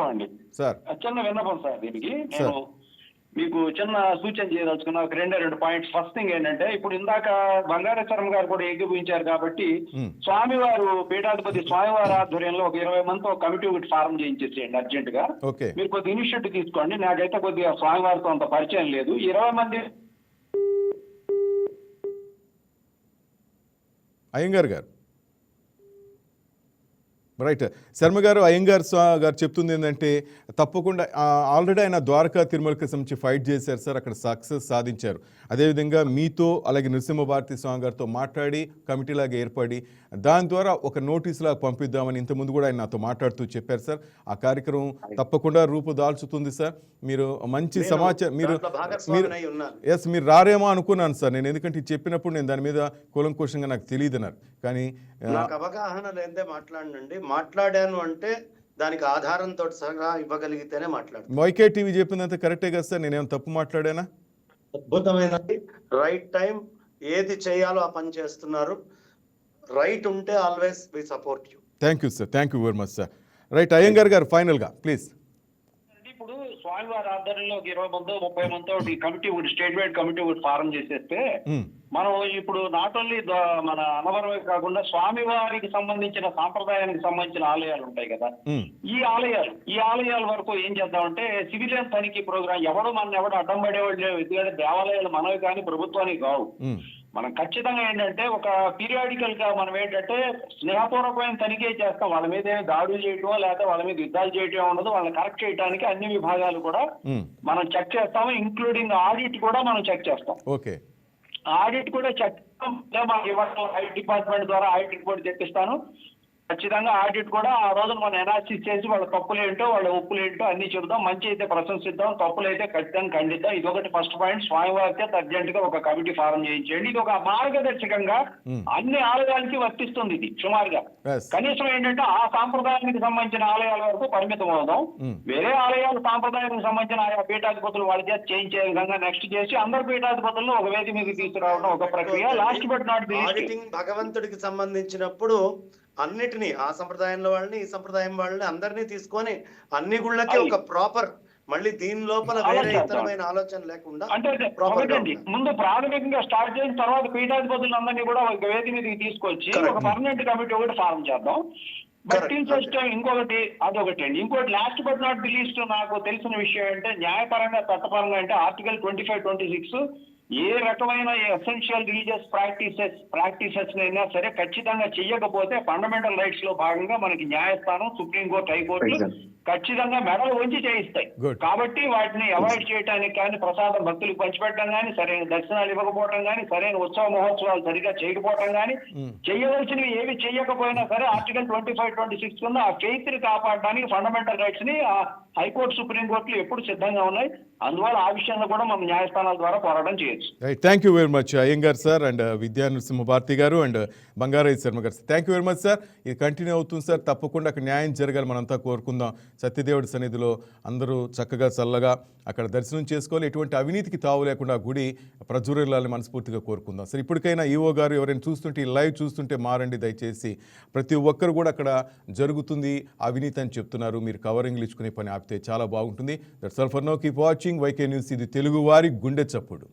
సార్ చిన్న విన్నపం సార్, దీనికి నేను మీకు చిన్న సూచన చేయదలుచుకున్నా. ఒక 2 పాయింట్స్. ఫస్ట్ థింగ్ ఏంటంటే, ఇప్పుడు ఇందాక బంగారేశ్వరం గారు కూడా ఏకీభవించారు కాబట్టి స్వామివారు పీఠాధిపతి స్వామివారి ఆధ్వర్యంలో ఒక 20 మందితో ఒక కమిటీ ఒకటి ఫారం చేయించేసేయండి అర్జెంట్ గా. మీరు కొద్దిగా ఇనిషియేటివ్ తీసుకోండి. నాకైతే కొద్దిగా స్వామివారితో అంత పరిచయం లేదు. 20 మంది. అయ్యంగార్ గారు రైట్. శర్మ గారు, అయ్యంగార్ గారు చెప్తుంది ఏంటంటే, తప్పకుండా ఆల్రెడీ ఆయన ద్వారకా తిరుమలకి సంబంధించి ఫైట్ చేశారు సార్, అక్కడ సక్సెస్ సాధించారు. అదేవిధంగా మీతో అలాగే నృసింహభారతి స్వామి గారితో మాట్లాడి కమిటీలాగా ఏర్పడి దాని ద్వారా ఒక నోటీసులాగా పంపిద్దామని ఇంతకుముందు కూడా ఆయన నాతో మాట్లాడుతూ చెప్పారు సార్. ఆ కార్యక్రమం తప్పకుండా రూపుదాల్చుతుంది సార్. మీరు మంచి సమాచారం, మీరు రారేమో అనుకున్నాను సార్ నేను, ఎందుకంటే చెప్పినప్పుడు నేను దాని మీద కూలంకోశంగా నాకు తెలియదు అన్నారు. కానీ నాకు అవగాహన లేదే మాట్లాడండి. మాట్లాడాను అంటే దానికి ఆధారంతో సహా ఇవ్వగలిగితేనే మాట్లాడు. వైకే టీవీ చెప్పిందంతా కరెక్టే కదా సార్? నేనేం తప్పు మాట్లాడానా? అద్భుతమైనది. రైట్ టైం ఏది చేయాలో ఆ పని చేస్తున్నారు. రైట్ ఉంటే always we support you. Thank you sir, thank you very much sir. Right, Iyengar గారు ఫైనల్ గా ప్లీజ్. ఇప్పుడు స్వామివారి ఆధ్వర్యంలో 20 మందో 30 మందో కమిటీ ఒకటి, స్టేట్ వైడ్ కమిటీ ఒకటి ఫారం చేసేస్తే మనం ఇప్పుడు నాట్ ఓన్లీ మన అన్నవరమే కాకుండా స్వామివారికి సంబంధించిన సాంప్రదాయానికి సంబంధించిన ఆలయాలు ఉంటాయి కదా, ఈ ఆలయాల వరకు ఏం చేద్దామంటే సివిలియన్ తనిఖీ ప్రోగ్రామ్. ఎవడు అడ్డం పడేవాళ్ళు లేవు. ఎందుకంటే దేవాలయాలు మనవి కానీ ప్రభుత్వానికి కావు. మనం ఖచ్చితంగా ఏంటంటే ఒక పీరియాడికల్ గా మనం ఏంటంటే స్నేహపూర్వకమైన తనిఖీ చేస్తాం. వాళ్ళ మీద ఏమి దాడులు చేయటమో లేకపోతే వాళ్ళ మీద యుద్ధాలు చేయటం ఉండదు. వాళ్ళని కరెక్ట్ చేయడానికి అన్ని విభాగాలు కూడా మనం చెక్ చేస్తాము. ఇంక్లూడింగ్ ఆడిట్ కూడా మనం చెక్ చేస్తాం. ఓకే, ఆడిట్ కూడా చెక్ ఆడిట్ డిపార్ట్మెంట్ ద్వారా ఆడిట్ రిపోర్ట్ తెప్పిస్తాను. ఖచ్చితంగా ఆడిట్ కూడా ఆ రోజున మనం అనాలిసిస్ చేసి వాళ్ళ తప్పులేంటో వాళ్ళ ఒప్పులేంటో అన్ని చెబుదాం. మంచి అయితే ప్రశంసిద్దాం, తప్పులైతే ఖచ్చితంగా ఖండిద్దాం. ఇది ఒకటి ఫస్ట్ పాయింట్. స్వామివారితో అర్జెంట్ గా ఒక కమిటీ ఫారం చేయించండి. ఇది ఒక మార్గదర్శకంగా అన్ని ఆలయాలకి వర్తిస్తుంది. ఇది సుమారుగా కనీసం ఏంటంటే ఆ సాంప్రదాయానికి సంబంధించిన ఆలయాల వరకు పరిమితం అవుదాం. వేరే ఆలయాలు సాంప్రదాయానికి సంబంధించిన ఆయా పీఠాధిపతులు వాళ్ళ చేత చేయించే విధంగా నెక్స్ట్ చేసి అందరు పీఠాధిపతులను ఒక వేది మీద తీసుకురావడం ఒక ప్రక్రియ. Last but not the auditing భగవంతుడికి సంబంధించినప్పుడు అన్నిటినీ, ఆ సంప్రదాయంలో వాళ్ళని ఈ సంప్రదాయం వాళ్ళని అందరినీ తీసుకొని అన్ని గుళ్ళకి ఒక ప్రాపర్, మళ్ళీ దీని లోపల వేరే ఇతరమైన ఆలోచన లేకుండా అంటే ముందు ప్రాథమికంగా స్టార్ట్ చేసిన తర్వాత పీఠాధిపతులు అందరినీ కూడా ఒక వేది మీదకి తీసుకొచ్చి ఒక పర్మనెంట్ కమిటీ ఒకటి ఫారం చేద్దాం. ఇంకొకటి అదొకటి అండి. ఇంకోటి last but not the least నాకు తెలిసిన విషయం అంటే న్యాయపరంగా చట్టపరంగా అంటే ఆర్టికల్ 25, 26 ఏ రకమైన ఎసెన్షియల్ రిలీజియస్ ప్రాక్టీసెస్ అయినా సరే ఖచ్చితంగా చెయ్యకపోతే ఫండమెంటల్ రైట్స్ లో భాగంగా మనకి న్యాయస్థానం, సుప్రీంకోర్టు, హైకోర్టు ఖచ్చితంగా మెడలు వంచి చేయిస్తాయి. Good. కాబట్టి వాటిని అవాయిడ్ చేయడానికి కానీ, ప్రసాదం భక్తులకు పంచిపెట్టడం కానీ, సరైన దర్శనాలు ఇవ్వకపోవడం కానీ, సరైన ఉత్సవ మహోత్సవాలు సరిగా చేయకపోవడం కానీ, చేయవలసినవి ఏవి చేయకపోయినా సరే ఆర్టికల్ 25, 26 కింద ఆ ఫెయిత్ ని కాపాడడానికి ఫండమెంటల్ రైట్స్ ని హైకోర్టు, సుప్రీంకోర్టులు ఎప్పుడు సిద్ధంగా ఉన్నాయి. అందువల్ల ఆ విషయంలో కూడా మనం న్యాయస్థానాల ద్వారా పోరాటం చేయొచ్చు. Right, thank you very much Iyengar sir and Vidya Narasimha Bharati గారు అండ్ బంగారాయి శర్మ గారు. Thank you very much sir. ఇది కంటిన్యూ అవుతుంది సార్, తప్పకుండా అక్కడ న్యాయం జరగాలి, మనంతా కోరుకుందాం. సత్యదేవుడి సన్నిధిలో అందరూ చక్కగా చల్లగా అక్కడ దర్శనం చేసుకోవాలి, ఎటువంటి అవినీతికి తావు లేకుండా గుడి ప్రజ్వరిల్లాలని మనస్ఫూర్తిగా కోరుకుందాం సార్. ఇప్పటికైనా ఈఓ గారు ఎవరైనా చూస్తుంటే, ఈ లైవ్ చూస్తుంటే మారండి దయచేసి. ప్రతి ఒక్కరు కూడా అక్కడ జరుగుతుంది అవినీతి అని చెప్తున్నారు, మీరు కవరింగ్లు ఇచ్చుకునే పని ఆపితే చాలా బాగుంటుంది. That's all for now. Keep watching YK news. ఇది తెలుగువారి గుండె చప్పుడు.